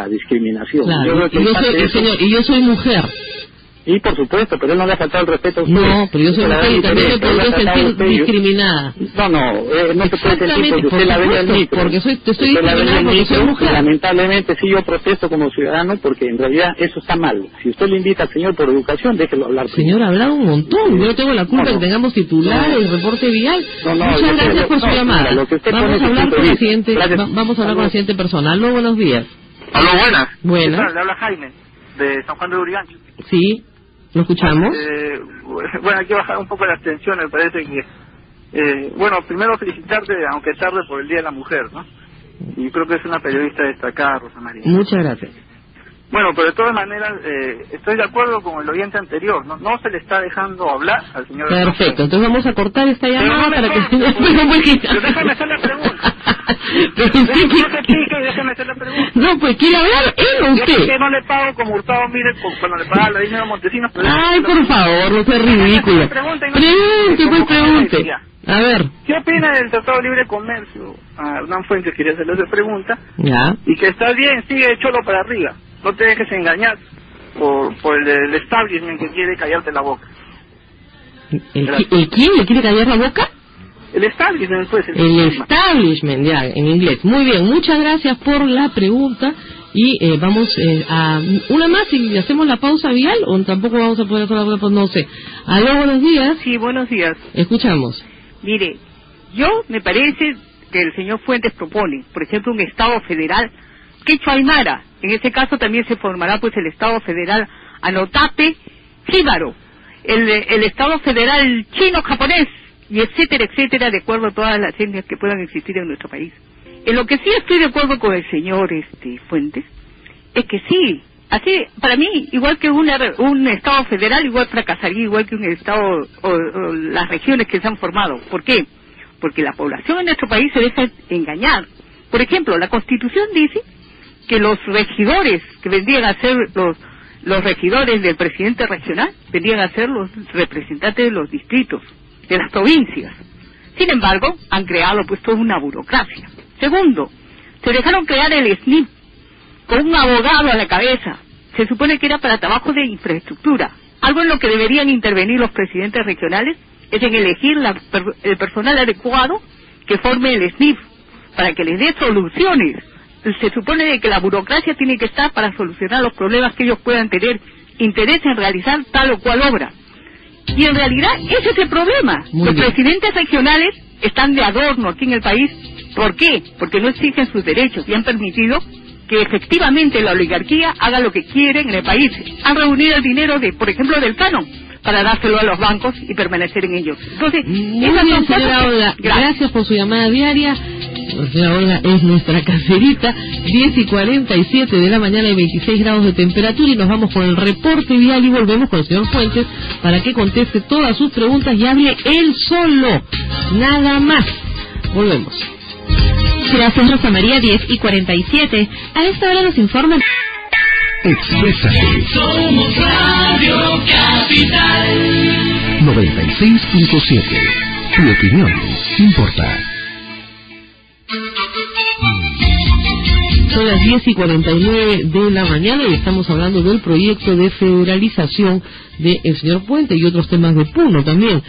discriminación. Claro, yo soy mujer. Y por supuesto, pero él no le ha faltado el respeto a usted. No, pero yo soy mujer y también me podría sentir discriminada. No se puede sentir porque usted la ve en el micro. Porque te estoy discriminada porque soy mujer. Lamentablemente sí, yo protesto como ciudadano, porque en realidad eso está mal. Si usted le invita al señor por educación, déjelo hablar. Señor, ha hablado un montón. Yo no tengo la culpa que tengamos titulares, reporte vial. Muchas gracias por su llamada. Vamos a hablar con la siguiente persona. Aló, buenos días. Aló, buenas. Buenas. Le habla Jaime, de San Juan de Urigancho. Sí. ¿Lo escuchamos? Bueno, hay que bajar un poco las tensiones, me parece que... bueno, primero felicitarte, aunque tarde, por el Día de la Mujer, ¿no? Y creo que es una periodista destacada, Rosa María. Muchas gracias. Bueno, pero de todas maneras, estoy de acuerdo con el oyente anterior, ¿no? No se le está dejando hablar al señor... Perfecto, entonces vamos a cortar esta llamada para que... Pero déjame hacer la pregunta. Déjame hacer la pregunta. No, pues, ¿quiere hablar él o usted? Yo que no le pago como Hurtado, mire, cuando le paga la dinero a Montesinos... Ay, por favor, no sea ridículo. Pregunte. A ver. ¿Qué opina del Tratado de Libre Comercio? A Hernán Fuentes quería hacerle esa pregunta. Ya. Y que está bien, sigue cholo para arriba. No te dejes engañar por el establishment que quiere callarte la boca. ¿El quién le quiere callar la boca? El establishment, pues. El establishment, ya, en inglés. Muy bien, muchas gracias por la pregunta. Y vamos a una más y hacemos la pausa vial, o tampoco vamos a poder hacer la pausa, no sé. Aló, buenos días. Sí, buenos días. Escuchamos. Mire, me parece que el señor Fuentes propone, por ejemplo, un Estado federal quechua aymara, En ese caso también se formará pues el Estado Federal Anotape Jíbaro, el Estado Federal Chino-Japonés, y etcétera, etcétera, de acuerdo a todas las etnias que puedan existir en nuestro país. En lo que sí estoy de acuerdo con el señor Fuentes, es que sí, así, para mí, igual que un Estado federal, igual fracasaría, igual que un Estado o las regiones que se han formado. ¿Por qué? Porque la población en nuestro país se deja engañar. Por ejemplo, la Constitución dice que los regidores, que vendrían a ser los regidores del presidente regional, vendrían a ser los representantes de los distritos, de las provincias. Sin embargo, han creado pues toda una burocracia. Segundo, se dejaron crear el SNIP con un abogado a la cabeza. Se supone que era para trabajo de infraestructura. Algo en lo que deberían intervenir los presidentes regionales es en elegir el personal adecuado que forme el SNIP para que les dé soluciones. Se supone de que la burocracia tiene que estar para solucionar los problemas que ellos puedan tener interés en realizar tal o cual obra. Y en realidad ese es el problema. Los presidentes regionales están de adorno aquí en el país. ¿Por qué? Porque no exigen sus derechos y han permitido que efectivamente la oligarquía haga lo que quiere en el país. Han reunido el dinero, por ejemplo, del canon, para dárselo a los bancos y permanecer en ellos. Entonces, muy bien, señora Olga, gracias por su llamada diaria. La señora Olga es nuestra caserita. 10:47 de la mañana y 26 grados de temperatura, y nos vamos con el reporte vial y volvemos con el señor Fuentes para que conteste todas sus preguntas y hable él solo, nada más. Volvemos. Gracias, Rosa María. 10:47. A esta hora nos informan. Exprésate. Somos Radio Capital 96.7. Tu opinión importa. Son las 10:49 de la mañana y estamos hablando del proyecto de federalización del señor Puente y otros temas de Puno también.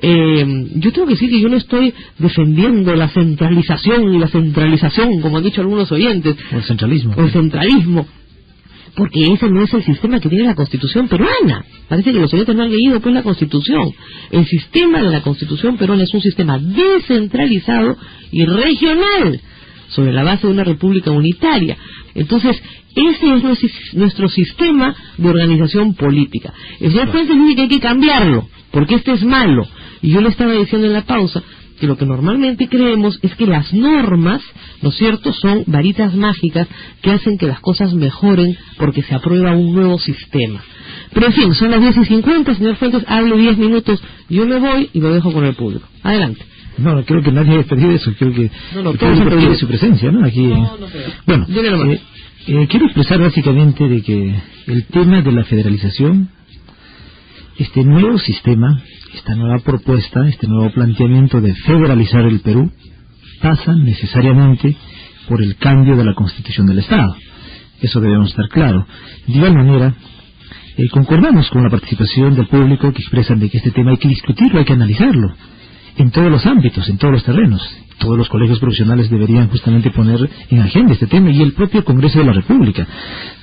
Yo tengo que decir que yo no estoy defendiendo la centralización, como han dicho algunos oyentes. O el centralismo. O el centralismo. Porque ese no es el sistema que tiene la Constitución peruana. Parece que los oyentes no han leído pues la Constitución. El sistema de la Constitución peruana es un sistema descentralizado y regional, sobre la base de una república unitaria. Entonces, ese es nuestro sistema de organización política. El señor Fuentes dice que hay que cambiarlo, porque este es malo. Y yo le estaba diciendo en la pausa que lo que normalmente creemos es que las normas, ¿no es cierto?, son varitas mágicas que hacen que las cosas mejoren porque se aprueba un nuevo sistema. Pero en fin, son las 10:50, señor Fuentes, hable 10 minutos, yo me voy y lo dejo con el público. Adelante. No, creo que nadie ha pedido eso, creo que todos han pedido su presencia, ¿no? Aquí, bueno, quiero expresar básicamente de que el tema de la federalización, este nuevo sistema, esta nueva propuesta, este nuevo planteamiento de federalizar el Perú, pasa necesariamente por el cambio de la Constitución del Estado. Eso debemos estar claro. De igual manera, concordamos con la participación del público que expresan de que este tema hay que discutirlo, hay que analizarlo, en todos los ámbitos, en todos los terrenos. Todos los colegios profesionales deberían justamente poner en agenda este tema, y el propio Congreso de la República.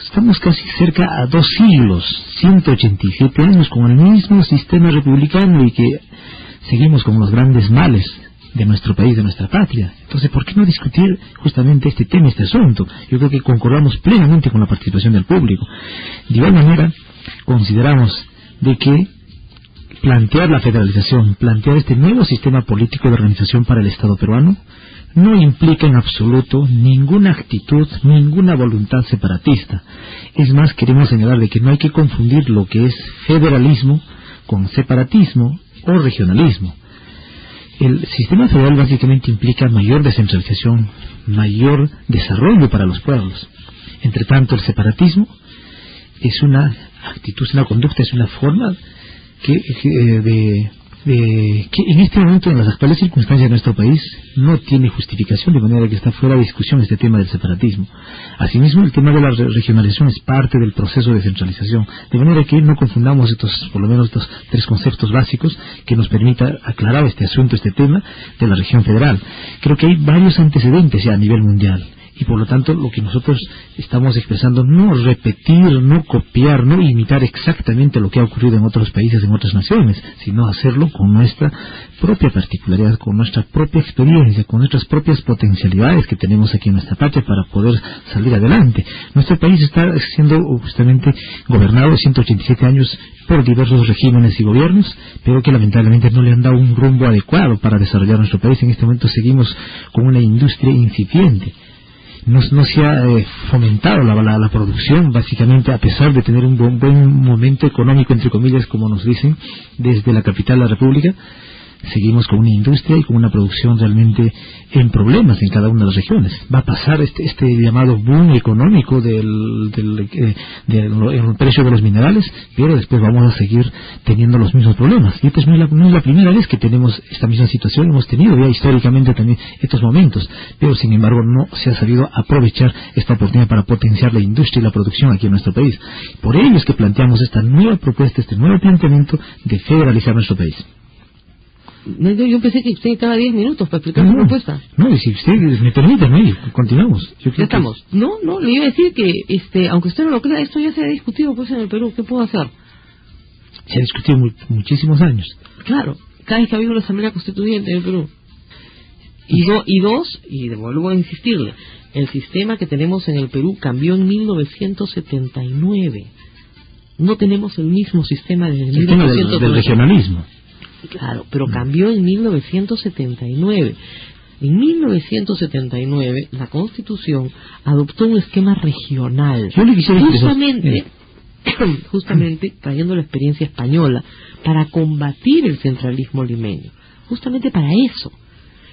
Estamos casi cerca a 2 siglos, 187 años con el mismo sistema republicano, y que seguimos con los grandes males de nuestro país, de nuestra patria. Entonces, ¿por qué no discutir justamente este tema, este asunto? Yo creo que concordamos plenamente con la participación del público. De igual manera, consideramos de que plantear la federalización, plantear este nuevo sistema político de organización para el Estado peruano, no implica en absoluto ninguna actitud, ninguna voluntad separatista. Es más, queremos señalar de que no hay que confundir lo que es federalismo con separatismo o regionalismo. El sistema federal básicamente implica mayor descentralización, mayor desarrollo para los pueblos. Entre tanto, el separatismo es una actitud, es una conducta, es una forma que en este momento, en las actuales circunstancias de nuestro país, no tiene justificación, de manera que está fuera de discusión este tema del separatismo. Asimismo, el tema de la regionalización es parte del proceso de centralización, de manera que no confundamos por lo menos estos 3 conceptos básicos que nos permita aclarar este asunto, este tema de la región federal. Creo que hay varios antecedentes ya a nivel mundial. Y por lo tanto, lo que nosotros estamos expresando, no repetir, no copiar, no imitar exactamente lo que ha ocurrido en otros países, en otras naciones, sino hacerlo con nuestra propia particularidad, con nuestra propia experiencia, con nuestras propias potencialidades que tenemos aquí en nuestra patria para poder salir adelante. Nuestro país está siendo justamente gobernado 187 años por diversos regímenes y gobiernos, pero que lamentablemente no le han dado un rumbo adecuado para desarrollar nuestro país. En este momento seguimos con una industria incipiente. No se ha fomentado la producción, básicamente, a pesar de tener un buen momento económico, entre comillas, como nos dicen, desde la capital de la República. Seguimos con una industria y con una producción realmente en problemas en cada una de las regiones. Va a pasar este llamado boom económico del precio de los minerales, pero después vamos a seguir teniendo los mismos problemas. Y esta no es la primera vez que tenemos esta misma situación. Hemos tenido ya históricamente también estos momentos, pero sin embargo no se ha sabido aprovechar esta oportunidad para potenciar la industria y la producción aquí en nuestro país. Por ello es que planteamos esta nueva propuesta, este nuevo planteamiento de federalizar nuestro país. Yo pensé que usted estaba 10 minutos para explicar su propuesta. No, si usted me permite, continuamos. Ya estamos. No, le iba a decir que, aunque usted no lo crea, esto ya se ha discutido pues en el Perú. ¿Qué puedo hacer? Se ha discutido muchísimos años. Claro, cada vez que ha habido una asamblea constituyente en el Perú. Y vuelvo a insistirle, el sistema que tenemos en el Perú cambió en 1979. No tenemos el mismo sistema desde 1979. Del regionalismo. Claro, pero cambió en 1979. En 1979 la Constitución adoptó un esquema regional, justamente trayendo la experiencia española para combatir el centralismo limeño. Justamente para eso.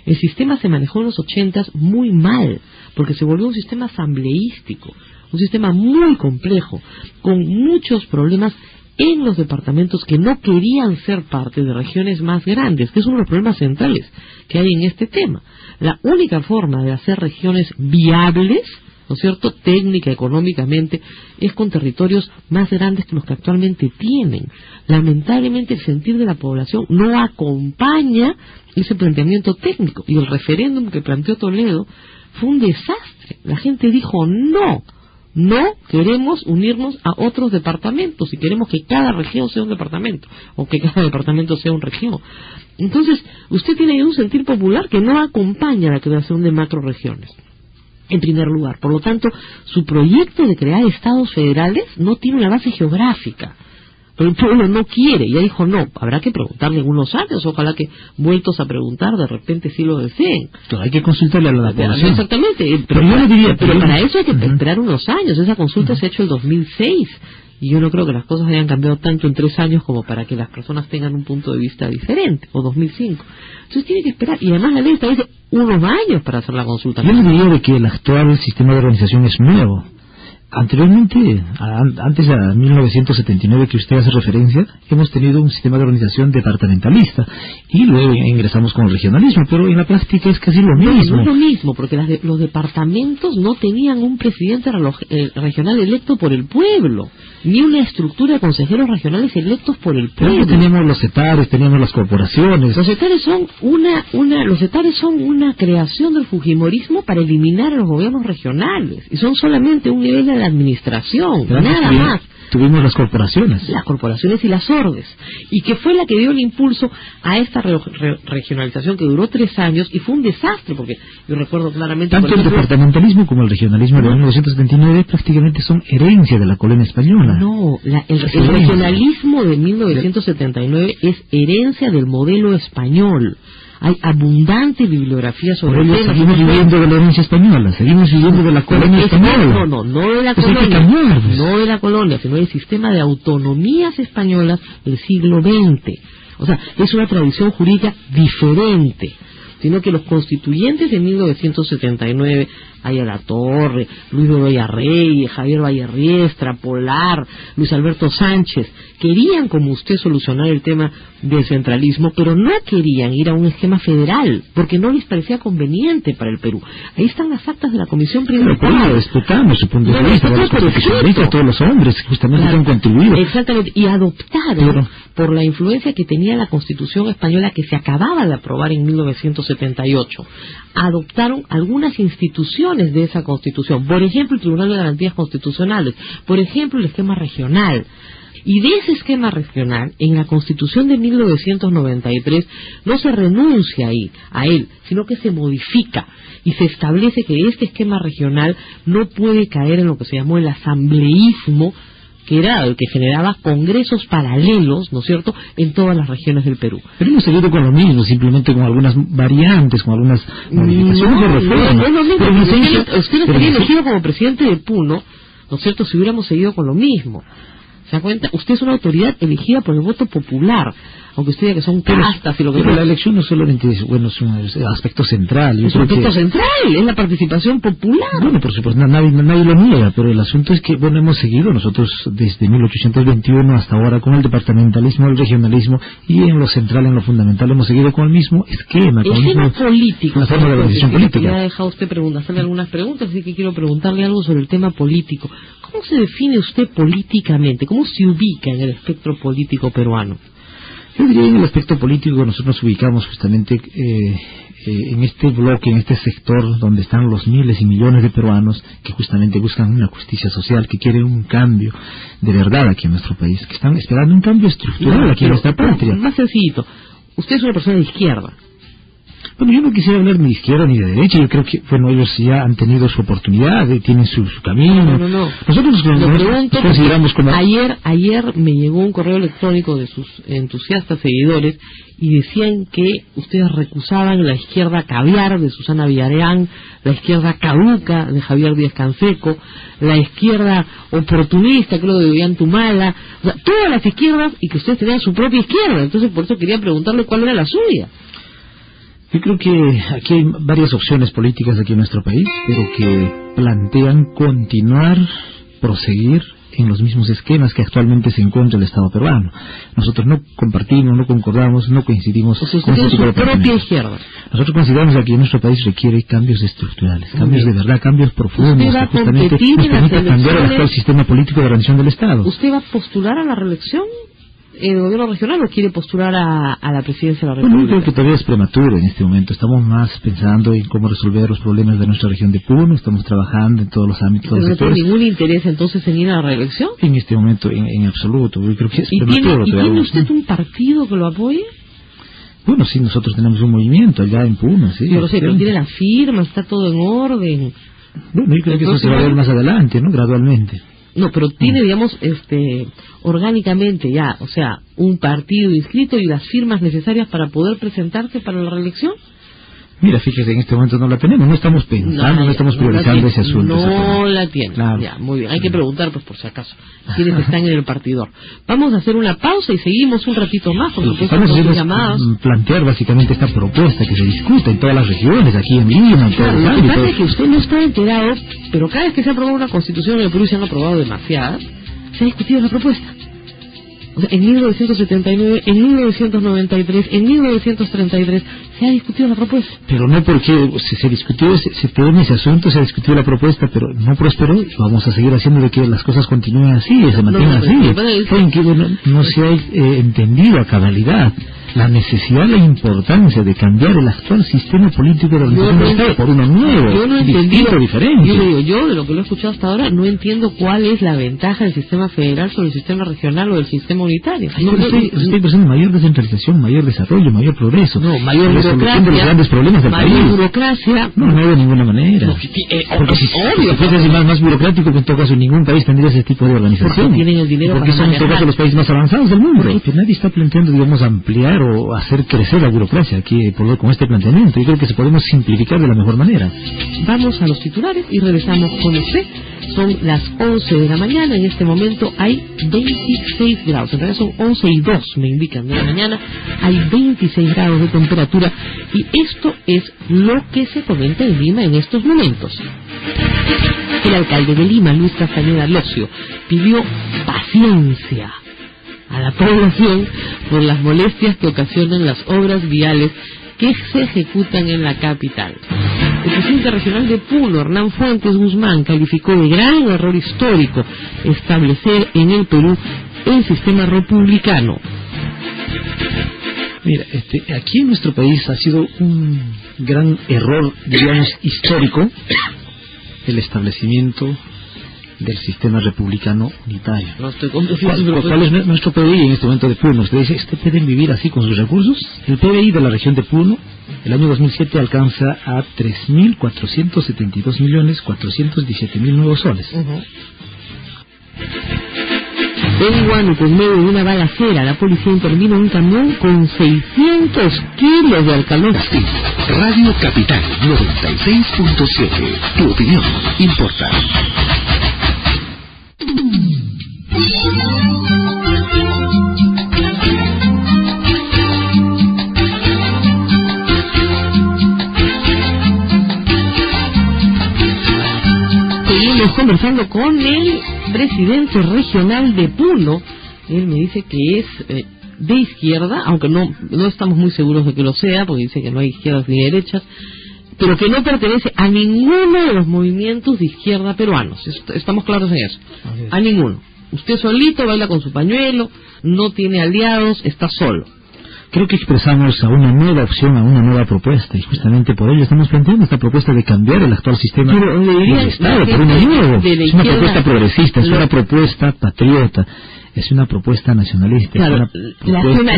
El sistema se manejó en los 80s muy mal, porque se volvió un sistema asambleístico, un sistema muy complejo, con muchos problemas en los departamentos que no querían ser parte de regiones más grandes, que es uno de los problemas centrales que hay en este tema. La única forma de hacer regiones viables, ¿no es cierto?, técnica, económicamente, es con territorios más grandes que los que actualmente tienen. Lamentablemente el sentir de la población no acompaña ese planteamiento técnico, y el referéndum que planteó Toledo fue un desastre. La gente dijo no queremos unirnos a otros departamentos y queremos que cada región sea un departamento o que cada departamento sea una región. Entonces, usted tiene un sentir popular que no acompaña la creación de macroregiones, en primer lugar. Por lo tanto, su proyecto de crear estados federales no tiene una base geográfica. Pero el pueblo no quiere, ya dijo no. Habrá que preguntarle algunos años, ojalá que vueltos a preguntar de repente sí lo deseen. Claro, hay que consultarle a la población. Exactamente, pero para eso hay que esperar unos años. Esa consulta se ha hecho en 2006 y yo no creo que las cosas hayan cambiado tanto en 3 años como para que las personas tengan un punto de vista diferente, o 2005. Entonces tiene que esperar, y además la ley establece unos años para hacer la consulta. Yo le diría de que el actual sistema de organización es nuevo. Anteriormente, antes de 1979 que usted hace referencia, hemos tenido un sistema de organización departamentalista y luego ingresamos con el regionalismo, pero en la práctica es casi lo mismo. No es lo mismo, porque los departamentos no tenían un presidente regional electo por el pueblo, ni una estructura de consejeros regionales electos por el pueblo. Teníamos los etares, teníamos las corporaciones. Los etares son una creación del fujimorismo para eliminar a los gobiernos regionales, y son solamente un nivel de la administración, nada más. Tuvimos las corporaciones. Las corporaciones y las ordes. Y que fue la que dio el impulso a esta regionalización que duró 3 años y fue un desastre, porque yo recuerdo claramente... Tanto el departamentalismo como el regionalismo de 1979 prácticamente son herencia de la colonia española. No, el regionalismo de 1979 es herencia del modelo español. Hay abundante bibliografía sobre el tema. Seguimos viviendo de la herencia española, seguimos viviendo de la colonia española. No de la colonia, no de la colonia, sino del sistema de autonomías españolas del siglo XX. O sea, es una tradición jurídica diferente, sino que los constituyentes de 1979, Ayala Torre, Luis Bedoya Reyes, Javier Vallerriestra, Polar, Luis Alberto Sánchez, querían, como usted, solucionar el tema del centralismo, pero no querían ir a un esquema federal, porque no les parecía conveniente para el Perú. Ahí están las actas de la Comisión Primera. Pero respetamos su punto de vista, todos los hombres justamente han contribuido. Exactamente, y adoptaron, por la influencia que tenía la Constitución española que se acababa de aprobar en 1978, adoptaron algunas instituciones disposiciones de esa Constitución. Por ejemplo, el Tribunal de Garantías Constitucionales. Por ejemplo, el esquema regional. Y de ese esquema regional, en la Constitución de 1993, no se renuncia a él, sino que se modifica y se establece que este esquema regional no puede caer en lo que se llamó el asambleísmo, que era el que generaba congresos paralelos, ¿no es cierto?, en todas las regiones del Perú. Pero hemos seguido con lo mismo, simplemente con algunas variantes, con algunas modificaciones de reforma. No es lo mismo. Usted no estaría elegido como presidente de Puno, ¿no es cierto?, si hubiéramos seguido con lo mismo. ¿Se da cuenta? Usted es una autoridad elegida por el voto popular, aunque usted diga que son castas y lo que pero la elección no solamente es un aspecto central. Es un aspecto central, es la participación popular. Bueno, por supuesto, nadie lo niega, pero el asunto es que, bueno, hemos seguido nosotros desde 1821 hasta ahora con el departamentalismo, el regionalismo, y en lo central, en lo fundamental, hemos seguido con el mismo esquema. El tema político. La forma de organización política. Me ha dejado usted hacerle algunas preguntas, así que quiero preguntarle algo sobre el tema político. ¿Cómo se define usted políticamente? ¿Cómo se ubica en el espectro político peruano? Yo diría en el aspecto político nosotros nos ubicamos justamente en este bloque, en este sector donde están los miles y millones de peruanos que justamente buscan una justicia social, que quieren un cambio de verdad aquí en nuestro país, que están esperando un cambio estructural aquí en nuestra patria. Más sencillito, usted es una persona de izquierda. Bueno, yo no quisiera hablar ni de izquierda ni de derecha. Yo creo que, bueno, ellos ya han tenido su oportunidad, tienen su camino. No. Nosotros nos consideramos como... Ayer me llegó un correo electrónico de sus entusiastas seguidores y decían que ustedes recusaban la izquierda caviar de Susana Villarreán, la izquierda caduca de Javier Díaz-Canseco, la izquierda oportunista, creo, de Ollantumala, o sea, todas las izquierdas, y que ustedes tenían su propia izquierda. Entonces, por eso quería preguntarle cuál era la suya. Yo creo que aquí hay varias opciones políticas aquí en nuestro país, pero que plantean continuar, proseguir en los mismos esquemas que actualmente se encuentra el Estado peruano. Nosotros no compartimos, no concordamos, no coincidimos con este tipo de propia izquierda. Nosotros consideramos que nuestro país requiere cambios estructurales, cambios de verdad, cambios profundos, que justamente nos permitan cambiar el actual sistema político de organización del Estado. ¿Usted va a postular a la reelección? ¿El gobierno regional o quiere postular a la presidencia de la República? Bueno, yo creo que todavía es prematuro en este momento. Estamos más pensando en cómo resolver los problemas de nuestra región de Puno. Estamos trabajando en todos los ámbitos. ¿Pero no tiene ningún interés entonces en ir a la reelección? En este momento, en absoluto. Yo creo que es prematuro. ¿Y tiene usted un partido que lo apoye? Bueno, sí, nosotros tenemos un movimiento allá en Puno, sí. Yo lo sé, pero tiene la firma, está todo en orden. Bueno, yo creo que eso se va a ver más adelante, ¿no? Gradualmente. No, pero tiene, digamos, orgánicamente ya, o sea, un partido inscrito y las firmas necesarias para poder presentarse para la reelección. Mira, fíjese, en este momento no la tenemos, no estamos pensando, no estamos priorizando ese asunto. No la tiene. Claro. Ya, muy bien. Hay que preguntar, pues, por si acaso, quiénes están en el partidor. Vamos a hacer una pausa y seguimos un ratito más, por supuesto, con sus llamadas. Plantear básicamente esta propuesta que se discuta en todas las regiones, aquí en Lima, en todos los ámbitos. Lo que pasa es que usted no está enterado, pero cada vez que se ha aprobado una constitución en el Perú, se han aprobado demasiadas, se ha discutido la propuesta. O sea, en 1979, en 1993, en 1933 se ha discutido la propuesta. Pero no porque se discutió, se tiene ese asunto, se discutió la propuesta, pero no prosperó. Vamos a seguir haciendo de que las cosas continúen así, se mantengan así. En que no se ha entendido a cabalidad la necesidad, la importancia de cambiar el actual sistema político de la organización del Estado por uno nuevo, yo no distinto, diferente. Yo de lo que lo he escuchado hasta ahora, no entiendo cuál es la ventaja del sistema federal sobre el sistema regional o del sistema unitario. Estoy pensando en mayor descentralización, mayor desarrollo, mayor progreso, mayor resolución de los grandes problemas del país. Mayor burocracia. No de ninguna manera. Porque si fuese más burocrático, que en todo caso ningún país tendría ese tipo de organización. Porque tienen el dinero porque son en todo caso los países más avanzados del mundo. Pero nadie está planteando, digamos, ampliar o hacer crecer la burocracia aquí con este planteamiento. Yo creo que se podemos simplificar de la mejor manera. Vamos a los titulares y regresamos con usted. Son las 11 de la mañana. En este momento hay 26 grados. En realidad son 11 y 2, me indican, de la mañana. Hay 26 grados de temperatura. Y esto es lo que se comenta en Lima en estos momentos. El alcalde de Lima, Luis Castañeda Locio, pidió paciencia a la población por las molestias que ocasionan las obras viales que se ejecutan en la capital. El presidente regional de Puno, Hernán Fuentes Guzmán, calificó de gran error histórico establecer en el Perú el sistema republicano. Mira, aquí en nuestro país ha sido un gran error, digamos, histórico, el establecimiento del sistema republicano unitario. No estoy ¿Cuál es nuestro PBI en este momento de Puno? Usted dice, ¿usted pueden vivir así con sus recursos? El PBI de la región de Puno, el año 2007 alcanza a 3.472.417.000 nuevos soles. En Huánuco, en medio de una balacera, la policía intervino en un camión con 600 kilos de alcaloide. Radio Capital 96.7. Tu opinión importa. Seguimos conversando con el presidente regional de Puno. Él me dice que es de izquierda, aunque no estamos muy seguros de que lo sea, porque dice que no hay izquierdas ni derechas, pero que no pertenece a ninguno de los movimientos de izquierda peruanos. Estamos claros en eso. A ninguno. Usted solito baila con su pañuelo, no tiene aliados, está solo. Creo que expresamos a una nueva opción, a una nueva propuesta, y justamente por ello estamos planteando esta propuesta de cambiar el actual sistema del Estado por uno nuevo. Es una propuesta progresista, es una propuesta patriota, es una propuesta nacionalista. Claro,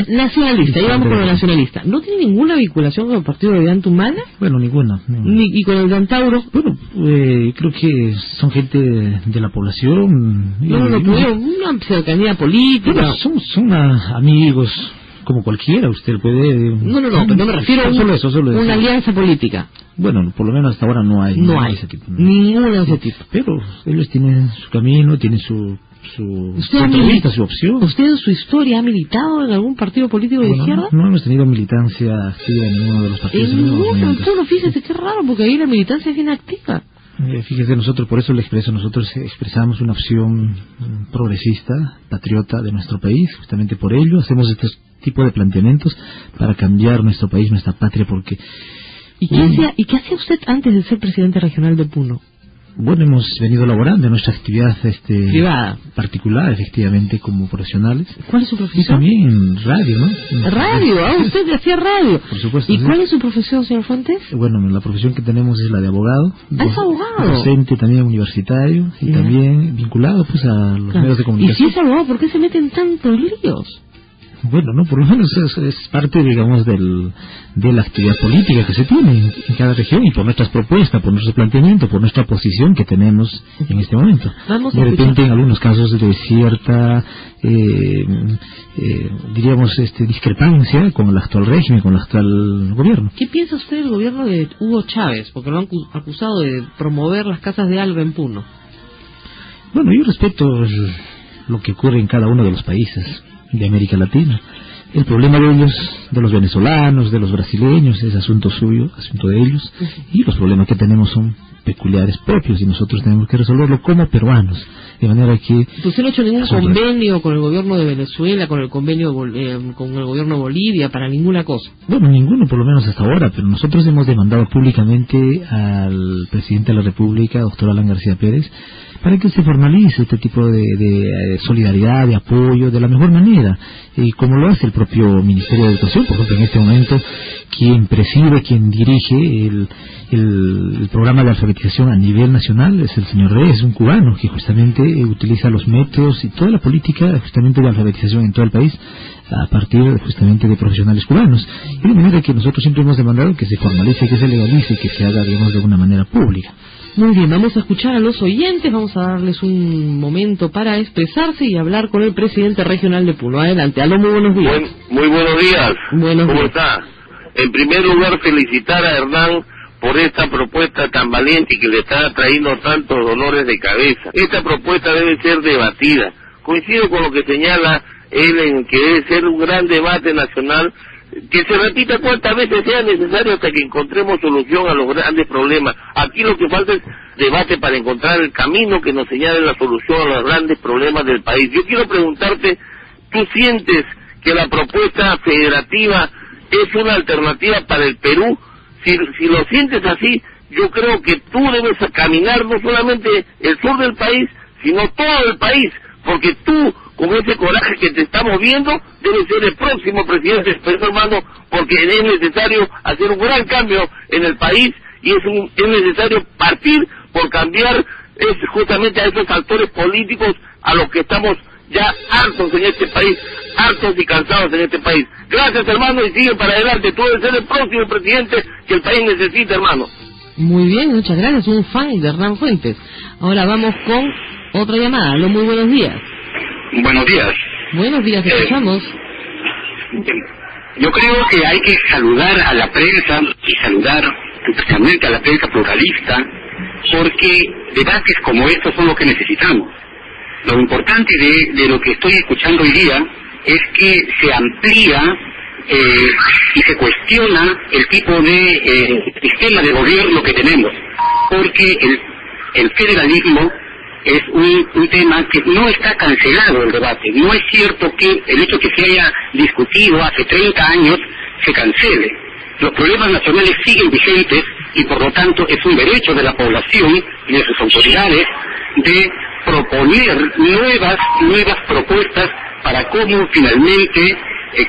nacionalista, ahí vamos con lo nacionalista. ¿No tiene ninguna vinculación con el partido de Ollantumala? Bueno, ninguna. ¿Y con el de Antauro? Bueno, creo que son gente de la población. Una cercanía política. Bueno, son amigos. Como cualquiera, usted puede... No me refiero a una alianza política. Bueno, por lo menos hasta ahora no hay. No hay ese tipo. Ninguna de ese tipo. Pero ellos tienen su camino, tienen su opción. ¿Usted en su historia ha militado en algún partido político de izquierda? No hemos tenido militancia activa en ninguno de los partidos. Ninguno, fíjese qué raro, porque ahí la militancia es bien activa. Fíjese, nosotros expresamos una opción progresista, patriota de nuestro país. Justamente por ello hacemos este tipo de planteamientos para cambiar nuestro país, nuestra patria, porque... ¿Y qué hacía usted antes de ser presidente regional de Puno? Bueno, hemos venido elaborando nuestra actividad privada, particular, efectivamente, como profesionales. ¿Cuál es su profesión? Y también radio, ¿no? Radio, usted hacía radio. Por supuesto. ¿Y cuál es su profesión, señor Fuentes? Bueno, la profesión que tenemos es la de abogado. ¿Es abogado? Docente también universitario y también vinculado pues a los medios de comunicación. ¿Y si es abogado, por qué se mete en tantos líos? Bueno, no, por lo menos es parte, digamos, de la actividad política que se tiene en cada región, y por nuestras propuestas, por nuestro planteamiento, por nuestra posición que tenemos en este momento. De repente, en algunos casos de cierta, diríamos, discrepancia con el actual régimen, con el actual gobierno. ¿Qué piensa usted del gobierno de Hugo Chávez? Porque lo han acusado de promover las casas de algo en Puno. Bueno, yo respeto lo que ocurre en cada uno de los países de América Latina. El problema de ellos, de los venezolanos, de los brasileños, es asunto suyo, asunto de ellos, y los problemas que tenemos son peculiares propios y nosotros tenemos que resolverlo como peruanos, de manera que... ¿Usted no ha hecho ningún convenio con el gobierno de Venezuela, con el convenio con el gobierno de Bolivia, para ninguna cosa? Bueno, ninguno, por lo menos hasta ahora, pero nosotros hemos demandado públicamente al presidente de la República, doctor Alan García Pérez, para que se formalice este tipo de solidaridad, de apoyo, de la mejor manera, y como lo hace el propio Ministerio de Educación. Por ejemplo, en este momento, quien preside, quien dirige el programa de alfabetización a nivel nacional es el señor Reyes, un cubano que justamente utiliza los métodos y toda la política justamente de alfabetización en todo el país a partir justamente de profesionales cubanos, y de manera que nosotros siempre hemos demandado que se formalice, que se legalice y que se haga, digamos, de una manera pública. Muy bien, vamos a escuchar a los oyentes, vamos a darles un momento para expresarse y hablar con el presidente regional de Puno. Adelante, aló, muy buenos días. Muy buenos días. ¿Cómo está? En primer lugar, felicitar a Hernán por esta propuesta tan valiente y que le está trayendo tantos dolores de cabeza. Esta propuesta debe ser debatida. Coincido con lo que señala él en que debe ser un gran debate nacional, que se repita cuantas veces sea necesario hasta que encontremos solución a los grandes problemas. Aquí lo que falta es debate para encontrar el camino que nos señale la solución a los grandes problemas del país. Yo quiero preguntarte, ¿tú sientes que la propuesta federativa es una alternativa para el Perú? Si lo sientes así, yo creo que tú debes caminar no solamente el sur del país, sino todo el país, porque tú, con ese coraje que te estamos viendo, debes ser el próximo presidente del Perú, hermano, porque es necesario hacer un gran cambio en el país y es necesario partir por cambiar es justamente a esos actores políticos a los que estamos ya hartos en este país, hartos y cansados en este país. Gracias, hermano, y sigue para adelante. Tú debes ser el próximo presidente que el país necesita, hermano. Muy bien, muchas gracias. Un fan de Hernán Fuentes. Ahora vamos con otra llamada. Aló, muy buenos días. Buenos días. Buenos días, escuchamos. Yo creo que hay que saludar a la prensa y saludar especialmente a la prensa pluralista, porque debates como estos son lo que necesitamos. Lo importante de lo que estoy escuchando hoy día es que se amplía y se cuestiona el tipo de sistema de gobierno que tenemos, porque el federalismo es un tema que no está cancelado el debate. No es cierto que el hecho que se haya discutido hace 30 años se cancele. Los problemas nacionales siguen vigentes y por lo tanto es un derecho de la población y de sus autoridades de proponer nuevas propuestas para cómo finalmente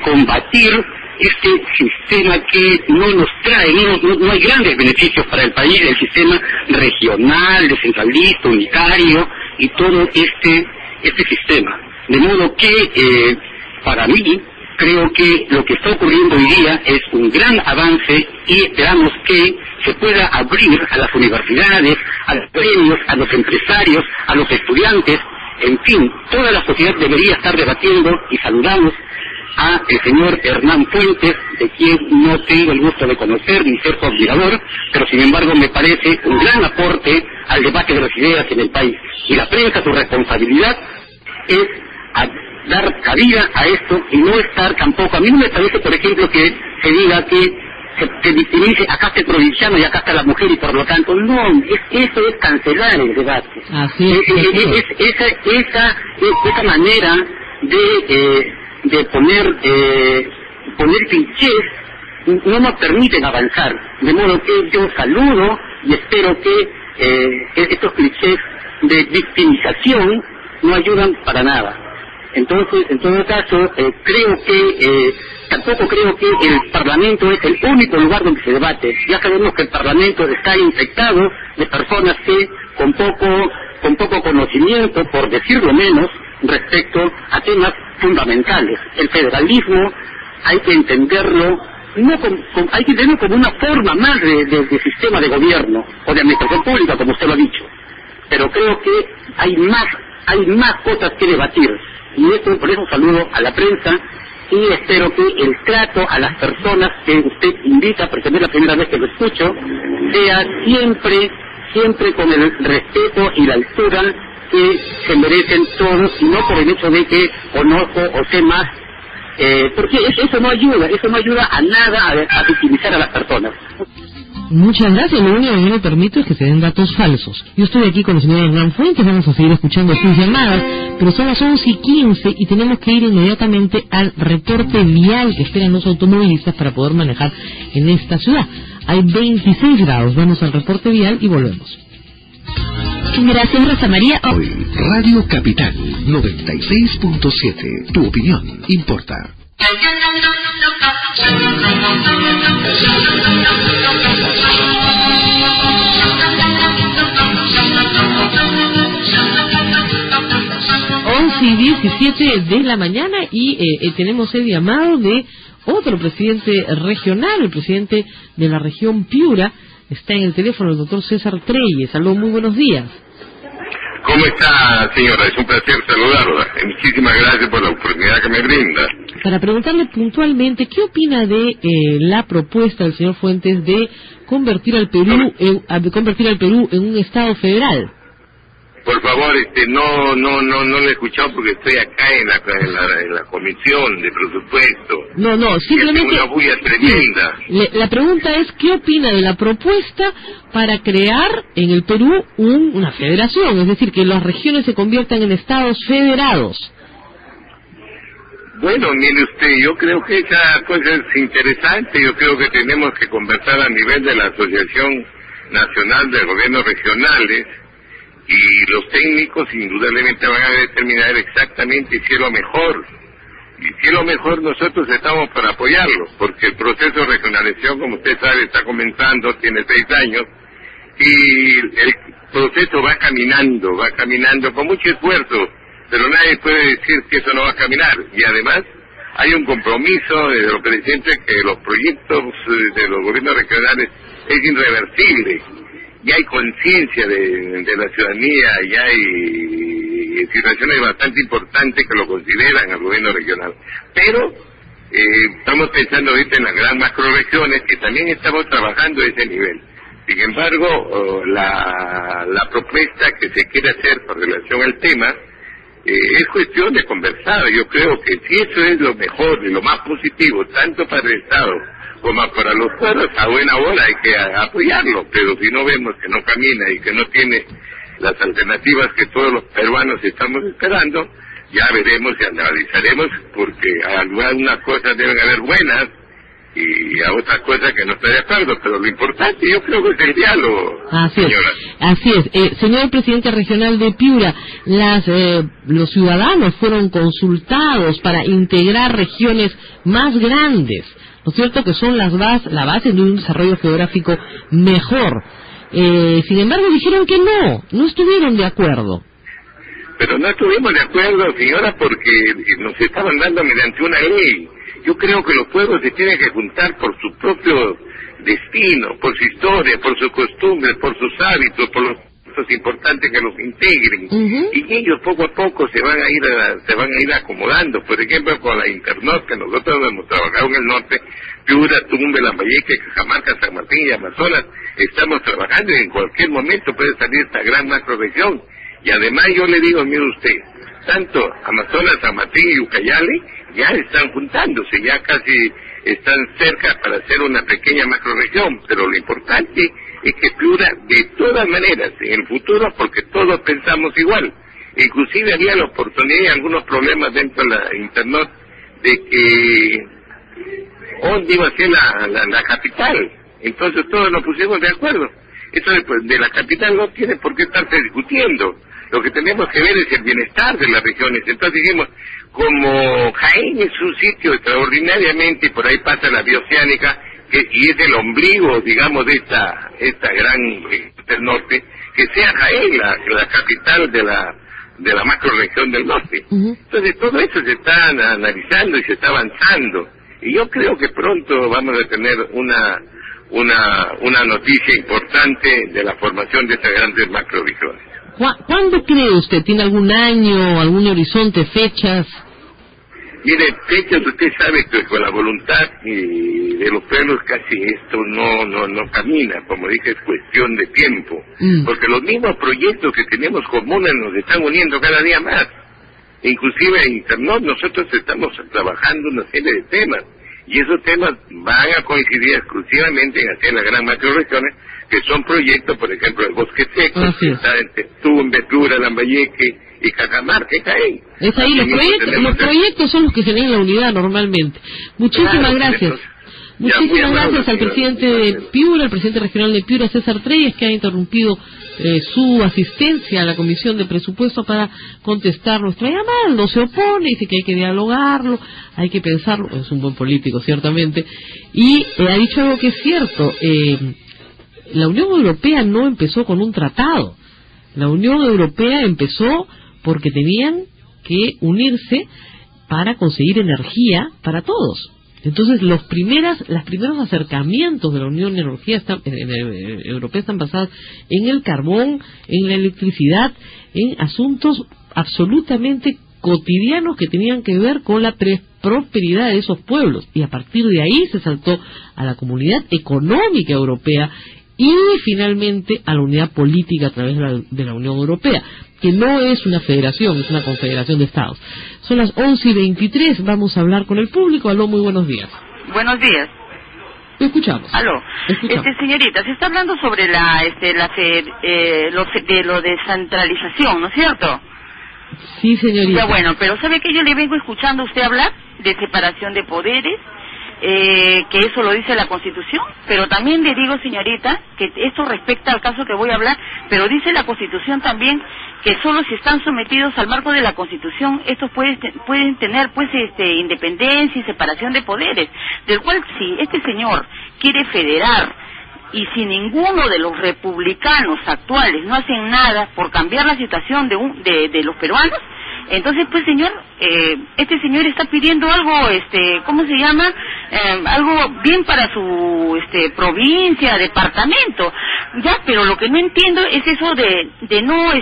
combatir este sistema que no nos trae, no hay grandes beneficios para el país, el sistema regional, descentralista, unitario y todo este sistema. De modo que para mí creo que lo que está ocurriendo hoy día es un gran avance y esperamos que se pueda abrir a las universidades, a los gremios, a los empresarios, a los estudiantes, en fin, toda la sociedad debería estar debatiendo y saludamos a el señor Hernán Fuentes, de quien no tengo el gusto de conocer ni ser su admirador, pero sin embargo me parece un gran aporte al debate de las ideas en el país. Y la prensa, su responsabilidad es dar cabida a esto y no estar tampoco. A mí no me parece, por ejemplo, que se diga que se victimice, acá está el provinciano y acá está la mujer y por lo tanto, no, eso es cancelar el debate. Así es, esa manera de poner clichés no nos permiten avanzar, de modo que yo saludo y espero que estos clichés de victimización no ayudan para nada. Entonces, en todo caso, tampoco creo que el Parlamento es el único lugar donde se debate. Ya sabemos que el Parlamento está infectado de personas que con poco conocimiento, por decirlo menos, respecto a temas fundamentales. El federalismo hay que entenderlo hay que entenderlo como una forma más de sistema de gobierno o de administración pública, como usted lo ha dicho. Pero creo que hay más cosas que debatir. Y por eso saludo a la prensa y espero que el trato a las personas que usted invita, porque no es la primera vez que lo escucho, sea siempre con el respeto y la altura que se merecen todos, y no por el hecho de que conozco o sé más, porque eso no ayuda a nada a victimizar a las personas. Muchas gracias. Lo único que no me permito es que se den datos falsos. Yo estoy aquí con el señor Hernán Fuentes, vamos a seguir escuchando sus llamadas, pero son las 11:15 y tenemos que ir inmediatamente al reporte vial que esperan los automovilistas para poder manejar en esta ciudad. Hay 26 grados. Vamos al reporte vial y volvemos. Gracias, Rosa María. Hoy, Radio Capital 96.7. Tu opinión importa. 11:17 de la mañana y tenemos el llamado de otro presidente regional, el presidente de la región Piura. Está en el teléfono el doctor César Treyes. Aló, muy buenos días. ¿Cómo está, señora? Es un placer saludarla. Muchísimas gracias por la oportunidad que me brinda. Para preguntarle puntualmente, ¿qué opina de la propuesta del señor Fuentes de convertir al Perú en un estado federal? Por favor, no lo he escuchado porque estoy acá en la comisión de presupuesto. No, simplemente... Es una bulla tremenda. Sí, la pregunta es, ¿qué opina de la propuesta para crear en el Perú una federación? Es decir, que las regiones se conviertan en estados federados. Bueno, mire usted, yo creo que esa cosa es interesante. Yo creo que tenemos que conversar a nivel de la Asociación Nacional de Gobiernos Regionales, y los técnicos indudablemente van a determinar exactamente si es lo mejor. Y si es lo mejor, nosotros estamos para apoyarlo, porque el proceso de regionalización, como usted sabe, está comenzando, tiene 6 años, y proceso va caminando con mucho esfuerzo, pero nadie puede decir que eso no va a caminar. Y además hay un compromiso de los presidentes que los proyectos de los gobiernos regionales es irreversible. Ya hay conciencia de la ciudadanía, ya hay situaciones bastante importantes que lo consideran al gobierno regional. Pero estamos pensando ahorita en las grandes macroregiones, que también estamos trabajando a ese nivel. Sin embargo, la propuesta que se quiere hacer con relación al tema es cuestión de conversar. Yo creo que si eso es lo mejor y lo más positivo, tanto para el Estado como para los pueblos, a buena hora hay que apoyarlo. Pero si no vemos que no camina y que no tiene las alternativas que todos los peruanos estamos esperando, ya veremos y analizaremos, porque algunas cosas deben haber buenas y a otras cosas que no estoy de acuerdo, pero lo importante yo creo que es el diálogo, señora. Así es. Señor presidente regional de Piura, los ciudadanos fueron consultados para integrar regiones más grandes, ¿no es cierto?, que son la base de un desarrollo geográfico mejor. Sin embargo, dijeron que no estuvieron de acuerdo. Pero no estuvimos de acuerdo, señora, porque nos estaban dando mediante una ley. Yo creo que los pueblos se tienen que juntar por su propio destino, por su historia, por sus costumbres, por sus hábitos, por los es importante que los integren. Y ellos poco a poco se van a ir acomodando. Por ejemplo, con la Internorte, que nosotros hemos trabajado en el norte, Piura, Tumbes, Lambayeque, Cajamarca, San Martín y Amazonas, estamos trabajando y en cualquier momento puede salir esta gran macroregión. Y además yo le digo, mire usted, tanto Amazonas, San Martín y Ucayali ya están juntándose, ya casi están cerca para hacer una pequeña macroregión, pero lo importante es que Piura, de todas maneras, en el futuro, porque todos pensamos igual, inclusive había la oportunidad y algunos problemas dentro de la Internet de que dónde iba a ser la capital, entonces todos nos pusimos de acuerdo. Eso de la capital no tiene por qué estarse discutiendo. Lo que tenemos que ver es el bienestar de las regiones. Entonces dijimos, como Jaén es un sitio extraordinariamente, por ahí pasa la bioceánica, y es el ombligo, digamos, de esta gran del norte, que sea Jaén la capital de la macroregión del norte. Entonces todo eso se está analizando y se está avanzando. Y yo creo que pronto vamos a tener una noticia importante de la formación de estas grandes macroregiones. ¿Cuándo cree usted? ¿Tiene algún año, algún horizonte, fechas? Mire, fechas, usted sabe que con la voluntad de los pueblos casi esto no camina, como dije, es cuestión de tiempo, porque los mismos proyectos que tenemos comunes nos están uniendo cada día más. Inclusive en Internet nosotros estamos trabajando una serie de temas, y esos temas van a coincidir exclusivamente en hacer las gran macroregiones, que son proyectos, por ejemplo, el Bosque Seco, que está entre Tumbes, Piura, Lambayeque y Cajamarca, está ahí. Es ahí, los proyectos son los que se ven en la unidad normalmente. Muchísimas gracias. Muchísimas gracias al presidente de Piura, al presidente regional de Piura, César Treyes, que ha interrumpido su asistencia a la Comisión de Presupuesto para contestar nuestra llamada. No se opone, dice que hay que dialogarlo, hay que pensarlo, es un buen político ciertamente, y ha dicho algo que es cierto. La Unión Europea no empezó con un tratado. La Unión Europea empezó porque tenían que unirse para conseguir energía para todos. Entonces los primeros acercamientos de la Unión Europea están basados en el carbón, en la electricidad, en asuntos absolutamente cotidianos que tenían que ver con la prosperidad de esos pueblos. Y a partir de ahí se saltó a la Comunidad Económica Europea y finalmente a la unidad política a través de la Unión Europea, que no es una federación, es una confederación de estados. Son las 11:23, vamos a hablar con el público. Aló, muy buenos días. Buenos días. Te escuchamos. Aló. Señorita, se está hablando sobre lo de descentralización, ¿no es cierto? Sí, señorita. Ya, bueno, pero ¿sabe que yo le vengo escuchando a usted hablar de separación de poderes? Que eso lo dice la Constitución, pero también le digo, señorita, que esto respecta al caso que voy a hablar, pero dice la Constitución también que solo si están sometidos al marco de la Constitución, estos pueden tener independencia y separación de poderes, del cual si este señor quiere federar y si ninguno de los republicanos actuales no hacen nada por cambiar la situación de los peruanos, entonces pues señor, este señor está pidiendo algo, ¿cómo se llama? Algo bien para su provincia, departamento, ya, pero lo que no entiendo es eso de no,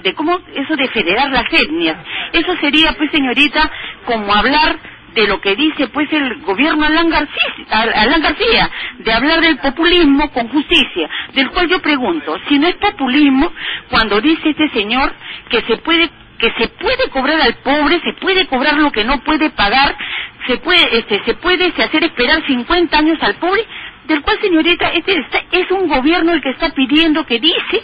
de cómo, eso de federar las etnias. Eso sería pues señorita como hablar de lo que dice pues el gobierno Alan García, de hablar del populismo con justicia, del cual yo pregunto, si no es populismo cuando dice este señor que se puede cobrar al pobre, se puede cobrar lo que no puede pagar, se puede hacer esperar 50 años al pobre, del cual señorita, es un gobierno el que está pidiendo, que dice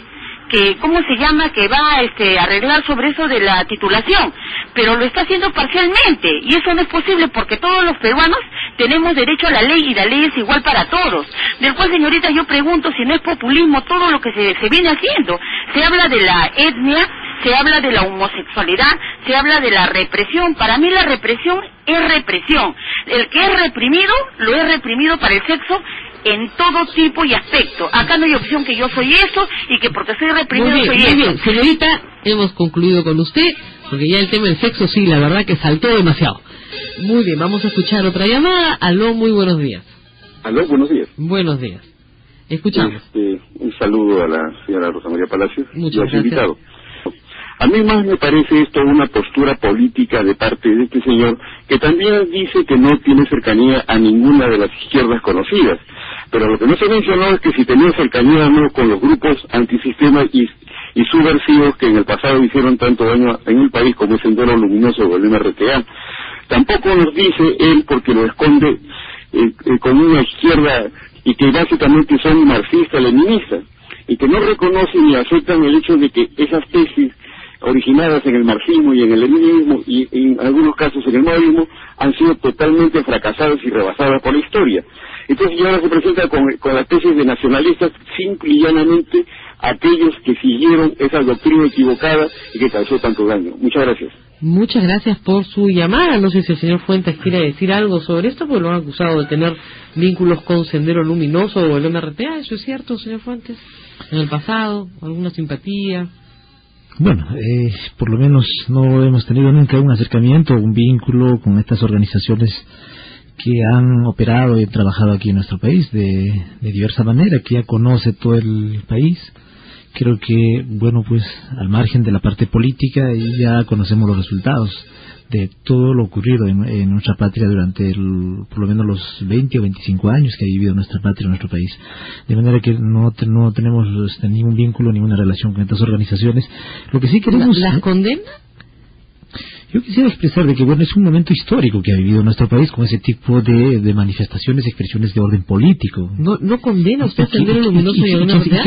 que, ¿cómo se llama?, que va a arreglar sobre eso de la titulación, pero lo está haciendo parcialmente, y eso no es posible porque todos los peruanos tenemos derecho a la ley, y la ley es igual para todos, del cual señorita yo pregunto si no es populismo todo lo que se viene haciendo. Se habla de la etnia, se habla de la homosexualidad, se habla de la represión. Para mí la represión es represión. El que es reprimido, lo es reprimido para el sexo en todo tipo y aspecto. Acá no hay opción que yo soy eso y que porque soy reprimido soy eso. Muy bien, señorita, hemos concluido con usted, porque ya el tema del sexo sí, la verdad que saltó demasiado. Muy bien, vamos a escuchar otra llamada. Aló, muy buenos días. Aló, buenos días. Buenos días. Escuchamos. Un saludo a la señora Rosa María Palacios y a su invitado. A mí más me parece esto una postura política de parte de este señor, que también dice que no tiene cercanía a ninguna de las izquierdas conocidas. Pero lo que no se mencionó es que si tenía cercanía o no con los grupos antisistema y subversivos que en el pasado hicieron tanto daño en el país como el Sendero Luminoso o el MRTA. Tampoco nos dice él, porque lo esconde con una izquierda y que básicamente son marxistas-leninistas, y que no reconocen ni aceptan el hecho de que esas tesis originadas en el marxismo y en el leninismo y en algunos casos en el maoísmo han sido totalmente fracasadas y rebasadas por la historia. Entonces ya ahora se presenta con las tesis de nacionalistas simple y llanamente aquellos que siguieron esa doctrina equivocada y que causó tanto daño. Muchas gracias. Muchas gracias por su llamada. No sé si el señor Fuentes quiere decir algo sobre esto, porque lo han acusado de tener vínculos con Sendero Luminoso o el MRTA. ¿Eso es cierto, señor Fuentes? ¿En el pasado? ¿Alguna simpatía? Bueno, por lo menos no hemos tenido nunca un acercamiento, un vínculo con estas organizaciones que han operado y trabajado aquí en nuestro país de diversa manera, que ya conoce todo el país. Creo que, bueno, pues al margen de la parte política, ya conocemos los resultados de todo lo ocurrido en nuestra patria durante por lo menos los 20 o 25 años que ha vivido nuestra patria, nuestro país. De manera que no tenemos ningún vínculo, ninguna relación con estas organizaciones. Lo que sí queremos... ¿Las condena? Yo quisiera expresar de que, bueno, es un momento histórico que ha vivido nuestro país con ese tipo de manifestaciones, expresiones de orden político. ¿No condena usted Sendero Luminoso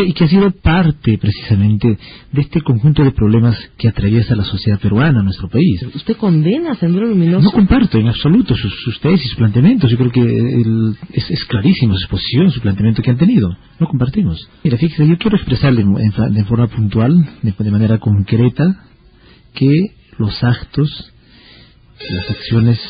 y que ha sido parte, precisamente, de este conjunto de problemas que atraviesa la sociedad peruana, nuestro país? ¿Usted condena Sendero Luminoso? No comparto en absoluto sus tesis, sus planteamientos. Yo creo que es clarísimo su exposición, su planteamiento que han tenido. No compartimos. Mira, fíjese, yo quiero expresarle de forma puntual, de manera concreta, que los actos, las acciones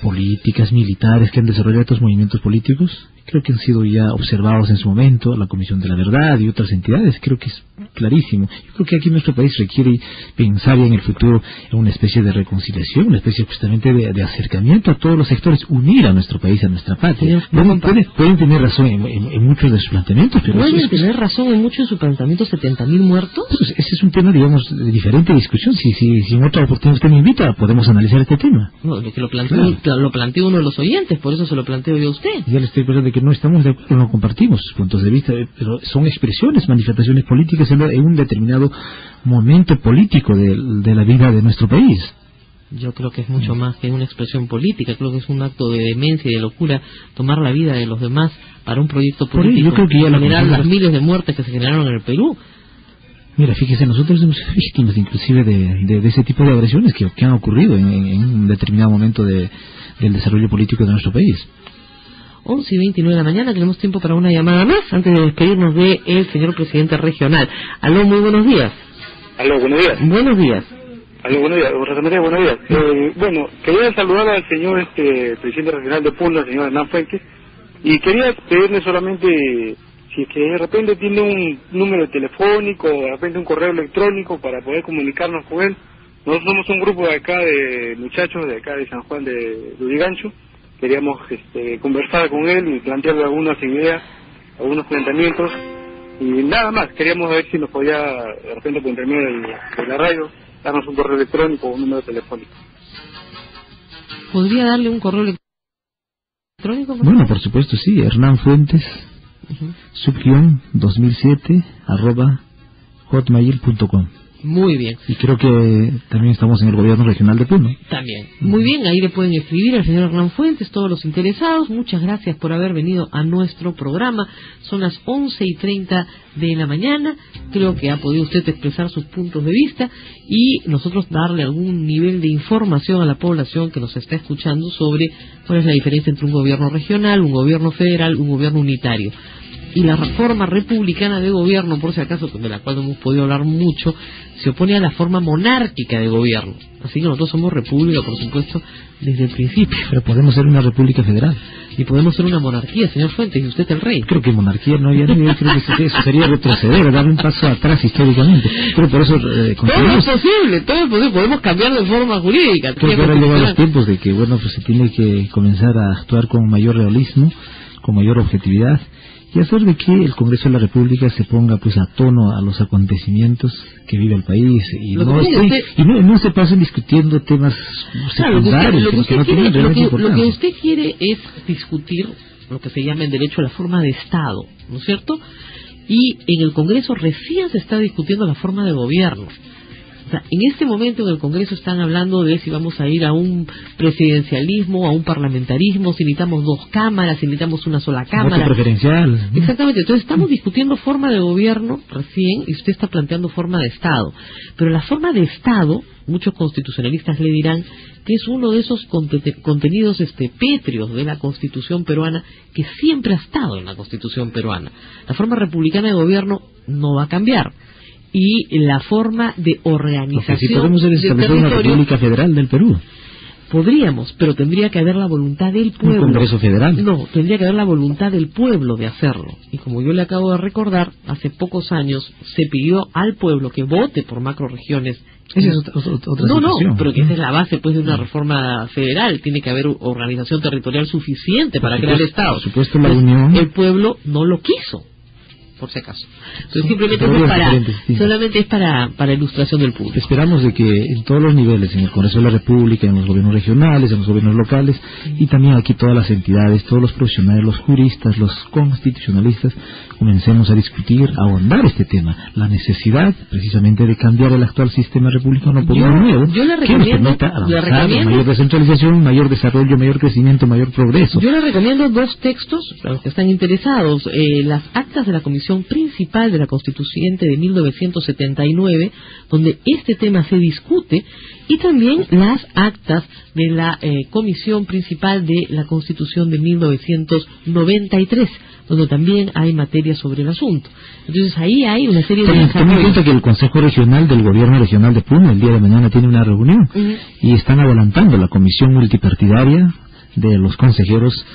políticas, militares que han desarrollado estos movimientos políticos, creo que han sido ya observados en su momento, la Comisión de la Verdad y otras entidades. Creo que es clarísimo. Yo creo que aquí nuestro país requiere pensar ya en el futuro en una especie de reconciliación, una especie justamente de acercamiento a todos los sectores, unir a nuestro país, a nuestra patria. Pueden tener razón en muchos de sus planteamientos, pero ¿pueden tener razón en muchos de sus planteamientos? 70.000 muertos. Pues ese es un tema, digamos, de diferente discusión. Si en otra oportunidad usted me invita, podemos analizar este tema. No, es que lo planteó uno de los oyentes, por eso se lo planteo yo a usted. Ya le estoy pensando que no estamos de acuerdo, no compartimos sus puntos de vista, pero son expresiones, manifestaciones políticas en un determinado momento político de la vida de nuestro país. Yo creo que es mucho más que una expresión política. Creo que es un acto de demencia y de locura tomar la vida de los demás para un proyecto político, yo creo que ya generar las miles de muertes que se generaron en el Perú. Mira, fíjese, nosotros somos víctimas inclusive de ese tipo de agresiones que han ocurrido en un determinado momento del desarrollo político de nuestro país. 11:29 de la mañana, tenemos tiempo para una llamada más antes de despedirnos del señor presidente regional. Aló, muy buenos días. Aló, buenos días. Buenos días. Aló, buenos días. Rosa María, buenos días. Bueno, quería saludar al señor presidente regional de Puno, el señor Hernán Fuentes, Y quería pedirle solamente si es que de repente tiene un número telefónico o de repente un correo electrónico para poder comunicarnos con él. Nosotros somos un grupo de acá de muchachos de acá de San Juan de Lurigancho. Queríamos conversar con él y plantearle algunas ideas, algunos planteamientos y nada más. Queríamos ver si nos podía de repente por intermedio de la radio darnos un correo electrónico o un número telefónico. ¿Podría darle un correo electrónico? Bueno, por supuesto, sí. Hernán Fuentes, _2007 @hotmail.com. Muy bien. Y creo que también estamos en el gobierno regional de Puno. También. Muy bien, ahí le pueden escribir al señor Hernán Fuentes, todos los interesados. Muchas gracias por haber venido a nuestro programa. Son las 11:30 de la mañana. Creo que ha podido usted expresar sus puntos de vista y nosotros darle algún nivel de información a la población que nos está escuchando sobre cuál es la diferencia entre un gobierno regional, un gobierno federal, un gobierno unitario. Y la reforma republicana de gobierno, por si acaso, de la cual no hemos podido hablar mucho, se opone a la forma monárquica de gobierno. Así que nosotros somos república, por supuesto, desde el principio. Pero podemos ser una república federal. Y podemos ser una monarquía, señor Fuentes, y usted el rey. Creo que monarquía no había ni, creo que eso sería retroceder, dar un paso atrás históricamente. Pero por eso todo es posible, todo es posible, podemos cambiar de forma jurídica. Creo que ahora llegan los tiempos de que, bueno, pues se tiene que comenzar a actuar con mayor realismo, con mayor objetividad, y hacer de que el Congreso de la República se ponga pues a tono a los acontecimientos que vive el país y no se pasen discutiendo temas secundarios. Lo que usted quiere es discutir lo que se llama en derecho la forma de Estado, ¿no es cierto? Y en el Congreso recién se está discutiendo la forma de gobierno. O sea, en este momento en el Congreso están hablando de si vamos a ir a un presidencialismo, a un parlamentarismo, si necesitamos dos cámaras, si necesitamos una sola cámara. Voto preferencial. Exactamente, entonces estamos discutiendo forma de gobierno recién y usted está planteando forma de Estado. Pero la forma de Estado, muchos constitucionalistas le dirán que es uno de esos contenidos pétreos de la Constitución peruana que siempre ha estado en la Constitución peruana. La forma republicana de gobierno no va a cambiar. Y la forma de organización si podemos establecer una república federal del Perú. Podríamos, pero tendría que haber la voluntad del pueblo. ¿Un Congreso federal? No, tendría que haber la voluntad del pueblo de hacerlo. Y como yo le acabo de recordar, hace pocos años se pidió al pueblo que vote por macrorregiones. Esa es otra situación. No, pero que esa es la base pues de una reforma federal. Tiene que haber organización territorial suficiente para crear el Estado. Por supuesto, la unión. El pueblo no lo quiso, por si acaso. Entonces simplemente solamente es para ilustración del público. Esperamos de que en todos los niveles, en el Congreso de la República, en los gobiernos regionales, en los gobiernos locales y también aquí todas las entidades, todos los profesionales, los juristas, los constitucionalistas, comencemos a discutir, a ahondar este tema, la necesidad precisamente de cambiar el actual sistema republicano por uno nuevo que nos permita avanzar, mayor descentralización, mayor desarrollo, mayor crecimiento, mayor progreso. Yo le recomiendo dos textos para los que están interesados, las actas de la Comisión Principal de la Constituyente de 1979, donde este tema se discute, y también las actas de la Comisión Principal de la Constitución de 1993, donde también hay materia sobre el asunto. Entonces ahí hay una serie de... Ten en cuenta que el Consejo Regional del Gobierno Regional de Puno el día de mañana tiene una reunión y están adelantando la comisión multipartidaria de los consejeros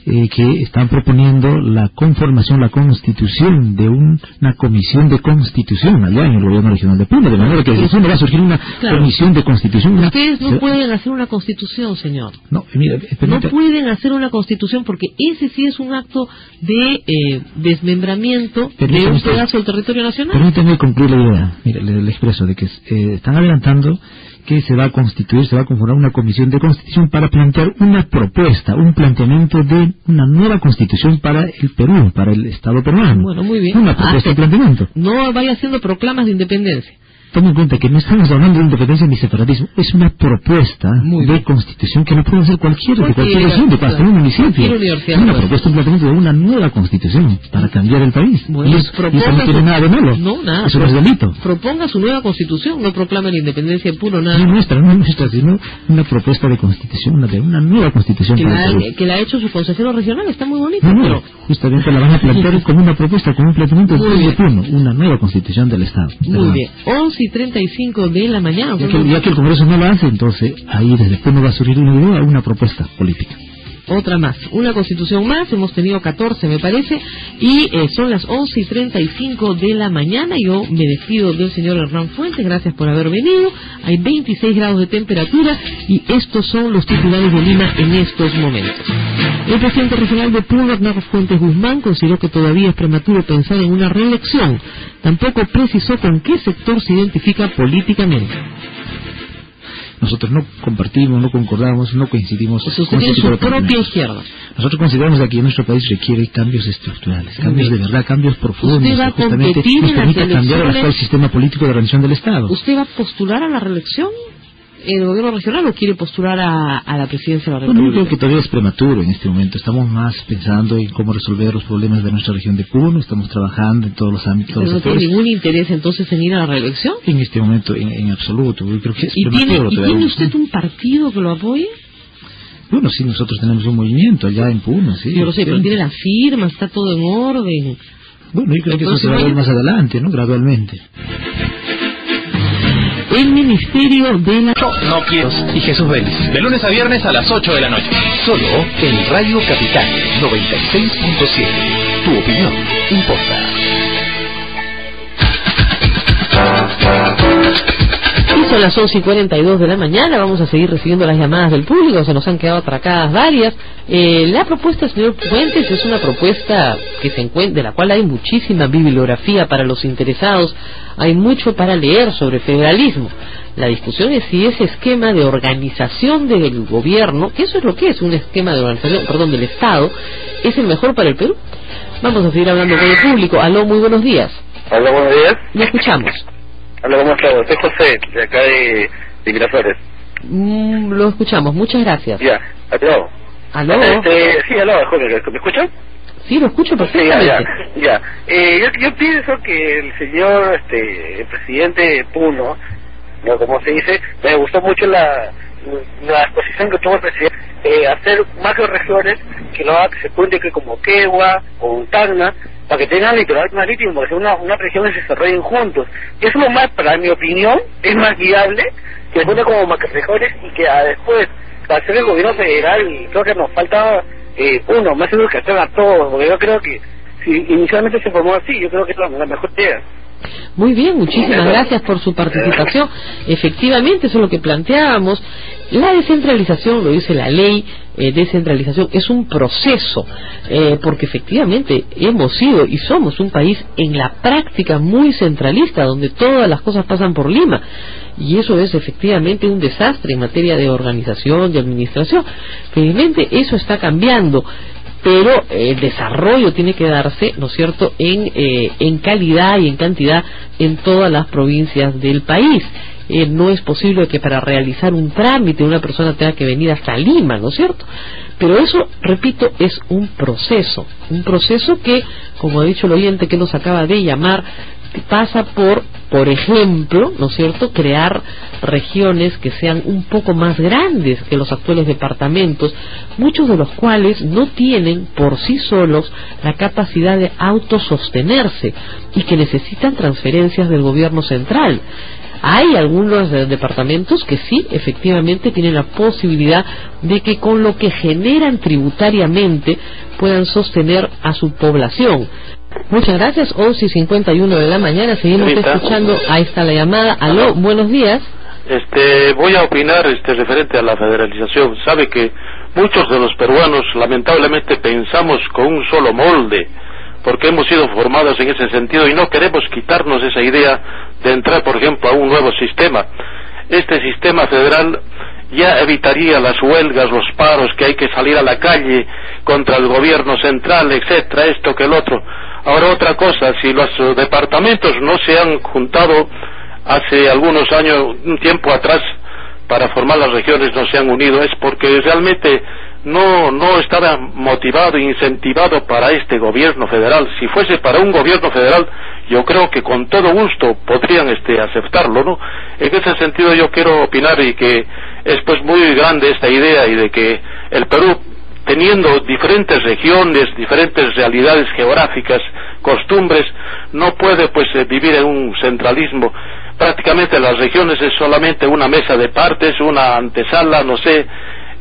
que están proponiendo la conformación, la constitución de una comisión de constitución allá en el gobierno regional de Puno, de manera que desde va a surgir una comisión de constitución. Ustedes no pueden hacer una constitución, señor. No, mira, no pueden hacer una constitución porque ese sí es un acto de desmembramiento de un pedazo del territorio nacional. Permítame concluir la idea. Mira, le expreso de que están adelantando que se va a constituir, se va a conformar una comisión de constitución para plantear una propuesta, un planteamiento de una nueva constitución para el Perú, para el Estado peruano. Bueno, muy bien. Una propuesta de planteamiento. No vaya haciendo proclamas de independencia. Tome en cuenta que no estamos hablando de independencia ni separatismo, es una propuesta de constitución que no puede ser cualquier región, de cualquier municipio. Es una propuesta, un planteamiento de una nueva constitución para cambiar el país. Bueno, y eso no tiene nada de malo. No, nada. Eso no es delito. Proponga su nueva constitución, no proclame la independencia puro, nada. No es nuestra, sino una propuesta de constitución, de una nueva constitución que la ha hecho su consejero regional, está muy bonito. No, justamente la van a plantear como una propuesta, como un planteamiento de Puno, una nueva constitución del Estado. Muy bien. 11:35 de la mañana. Ya que el Congreso no lo hace, entonces ahí desde Puno va a surgir una idea, una propuesta política. otra más, una constitución más. Hemos tenido 14, me parece, y son las 11:35 de la mañana. Yo me despido del señor Hernán Fuentes, gracias por haber venido. Hay 26 grados de temperatura y estos son los titulares de Lima en estos momentos. El presidente regional de Puno, Hernán Fuentes Guzmán, consideró que todavía es prematuro pensar en una reelección. Tampoco precisó con qué sector se identifica políticamente. Nosotros no compartimos, no concordamos, no coincidimos con su propia izquierda. Nosotros consideramos que nuestro país requiere cambios estructurales, cambios de verdad, cambios profundos, que justamente nos permita cambiar el actual sistema político de organización del Estado. ¿Usted va a postular a la reelección en el gobierno regional o quiere postular a la presidencia de la República? Bueno, yo creo que todavía es prematuro en este momento. Estamos más pensando en cómo resolver los problemas de nuestra región de Puno. Estamos trabajando en todos los ámbitos. ¿Pero no tiene ningún interés entonces en ir a la reelección? En este momento, en absoluto. Yo creo que es prematuro. ¿Tiene usted un partido que lo apoye? Bueno, sí, nosotros tenemos un movimiento allá en Puno, sí. Yo lo sé, pero tiene la firma, está todo en orden. Bueno, yo creo que eso se va a ver más adelante, ¿no? Gradualmente. El Ministerio de la... No quiero. Y Jesús Vélez. De lunes a viernes a las 8 de la noche. Solo en Radio Capital 96.7. Tu opinión importa. Y son las 11:42 de la mañana. Vamos a seguir recibiendo las llamadas del público. Se nos han quedado atracadas varias. La propuesta del señor Fuentes es una propuesta que se encuentra, de la cual hay muchísima bibliografía para los interesados. Hay mucho para leer sobre federalismo. La discusión es si ese esquema de organización del gobierno, que eso es lo que es un esquema de organización, del Estado, es el mejor para el Perú. Vamos a seguir hablando con el público. Aló, muy buenos días. Aló, buenos días. Le escuchamos. Hola, ¿cómo estás? Soy José, de acá de Miraflores. Lo escuchamos, muchas gracias. Ya, aló. ¿Aló? Sí, aló, Jorge, ¿me escuchan? Sí, lo escucho perfectamente. Sí, ya. Yo pienso que el señor, el presidente Puno, ¿no? Como se dice, me gustó mucho la exposición que tuvo el presidente, hacer macroregiones que lo haga que se cuente que como Quegua o Tacna, para que tengan litoral marítimo, para que sea una región que se desarrollen juntos. Y eso es lo más, para mi opinión, es más viable que se cuente como macroregiones y que después, para hacer el gobierno federal, creo que nos falta más educación a todos, porque yo creo que si inicialmente se formó así, yo creo que es la mejor idea. Muy bien, muchísimas gracias por su participación. Efectivamente, eso es lo que planteábamos. La descentralización, lo dice la ley, descentralización es un proceso, porque efectivamente hemos sido y somos un país en la práctica muy centralista, donde todas las cosas pasan por Lima, y eso es efectivamente un desastre en materia de organización, de administración. Felizmente eso está cambiando, pero el desarrollo tiene que darse, ¿no es cierto?, en calidad y en cantidad en todas las provincias del país. No es posible que para realizar un trámite una persona tenga que venir hasta Lima, ¿no es cierto? Pero eso, repito, es un proceso que, como ha dicho el oyente que nos acaba de llamar, pasa por ejemplo, ¿no es cierto?, crear regiones que sean un poco más grandes que los actuales departamentos, muchos de los cuales no tienen por sí solos la capacidad de autosostenerse y que necesitan transferencias del gobierno central. Hay algunos departamentos que sí, efectivamente, tienen la posibilidad de que con lo que generan tributariamente puedan sostener a su población. Muchas gracias, 11:51 de la mañana, seguimos escuchando. Ahí está la llamada. Aló, buenos días. Voy a opinar referente a la federalización. Sabe que muchos de los peruanos lamentablemente pensamos con un solo molde, porque hemos sido formados en ese sentido y no queremos quitarnos esa idea de entrar, por ejemplo, a un nuevo sistema. Este sistema federal ya evitaría las huelgas, los paros, que hay que salir a la calle contra el gobierno central, etcétera, esto que el otro. Ahora otra cosa, si los departamentos no se han juntado hace algunos años, un tiempo atrás, para formar las regiones, no se han unido, es porque realmente no estaba motivado e incentivado para este gobierno federal. Si fuese para un gobierno federal, yo creo que con todo gusto podrían aceptarlo, ¿no? En ese sentido yo quiero opinar y que es pues muy grande esta idea, y de que el Perú, teniendo diferentes regiones, diferentes realidades geográficas, costumbres, no puede pues vivir en un centralismo. Prácticamente las regiones es solamente una mesa de partes, una antesala, no sé.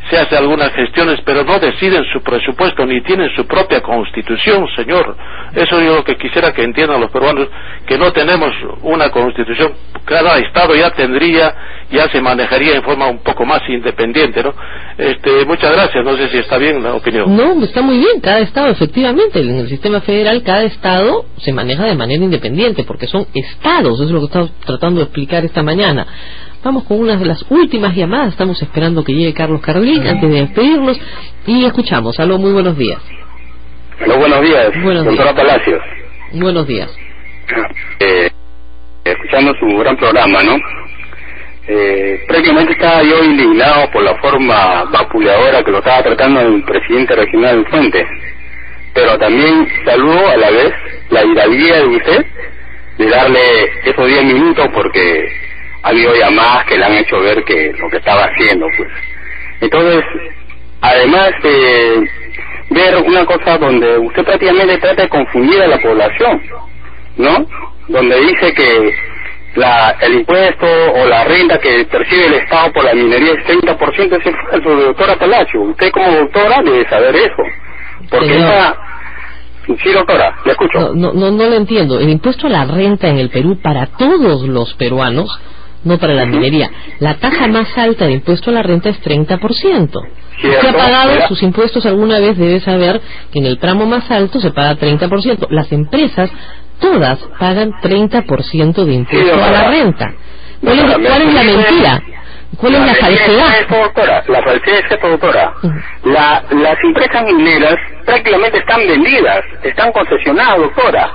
se hace algunas gestiones, pero no deciden su presupuesto ni tienen su propia constitución, señor. Eso yo lo que quisiera que entiendan los peruanos, que no tenemos una constitución. Cada estado ya se manejaría en forma un poco más independiente, ¿no? Muchas gracias, no sé si está bien la opinión. No, está muy bien, cada estado, efectivamente, en el sistema federal, cada estado se maneja de manera independiente, porque son estados, eso es lo que estamos tratando de explicar esta mañana. Vamos con una de las últimas llamadas, estamos esperando que llegue Carlos Carlín antes de despedirnos, y escuchamos. Aló, muy buenos días. Aló, buenos días, doctora Palacios. Buenos días. Escuchando su gran programa, ¿no? Prácticamente estaba yo indignado por la forma vapuleadora que lo estaba tratando el presidente regional Fuentes, pero también saludo a la vez la hidalguía de usted de darle esos 10 minutos, porque ha habido llamadas que le han hecho ver que lo que estaba haciendo, pues. Entonces, además de ver una cosa donde usted prácticamente trata de confundir a la población, ¿no? Donde dice que el impuesto o la renta que percibe el Estado por la minería es 30%, ese es falso, doctora Palacio. Usted como doctora debe saber eso, porque Sí, doctora, le escucho. No lo entiendo. El impuesto a la renta en el Perú para todos los peruanos, no para la minería. La tasa más alta de impuesto a la renta es 30%. Si ha pagado sus impuestos alguna vez, debe saber que en el tramo más alto se paga 30%. Las empresas todas pagan 30% de impuesto a la renta. ¿Cuál es la mentira? ¿Cuál es la falsedad? La falsedad es esto, doctora. Las empresas mineras prácticamente están vendidas, están concesionadas, doctora.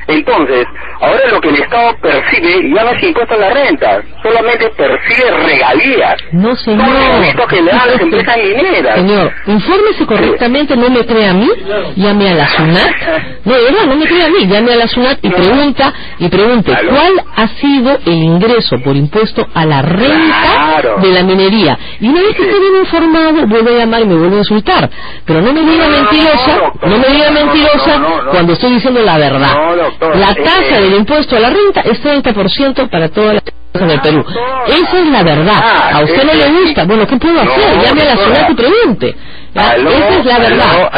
Entonces, ahora lo que el Estado percibe ya no es impuesto a la renta, solamente percibe regalías. No, señor. Todo esto que le dan las empresas mineras. Señor, infórmese correctamente, no me crea a mí, llame a la SUNAT. No, de verdad, no me crea a mí, llame a la SUNAT y pregunte, ¿cuál ha sido el ingreso por impuesto a la renta de la minería? Y una vez que esté bien informado, vuelve a llamar y me vuelve a insultar. Pero no me diga mentirosa, cuando estoy diciendo la verdad. La tasa del impuesto a la renta es 30% para todas las empresas en el Perú. Esa es la verdad. A usted no le gusta. Bueno, ¿qué puedo hacer? Llame a la SUNAT y pregunte. Esa es la verdad.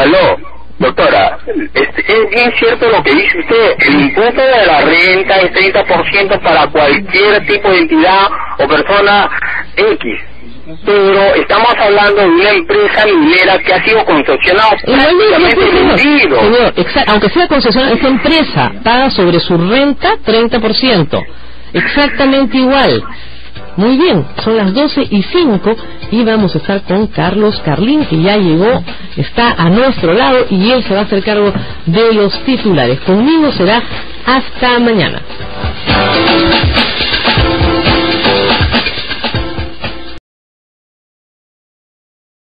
Doctora, es bien cierto lo que dice usted. El impuesto de la renta es 30% para cualquier tipo de entidad o persona X. Pero estamos hablando de una empresa minera que ha sido concesionada, prácticamente vendido. Señor, aunque sea concesionada, esa empresa paga sobre su renta 30%. Exactamente igual. Muy bien, son las 12:05 y vamos a estar con Carlos Carlín, que ya llegó, está a nuestro lado y él se va a hacer cargo de los titulares. Conmigo será hasta mañana.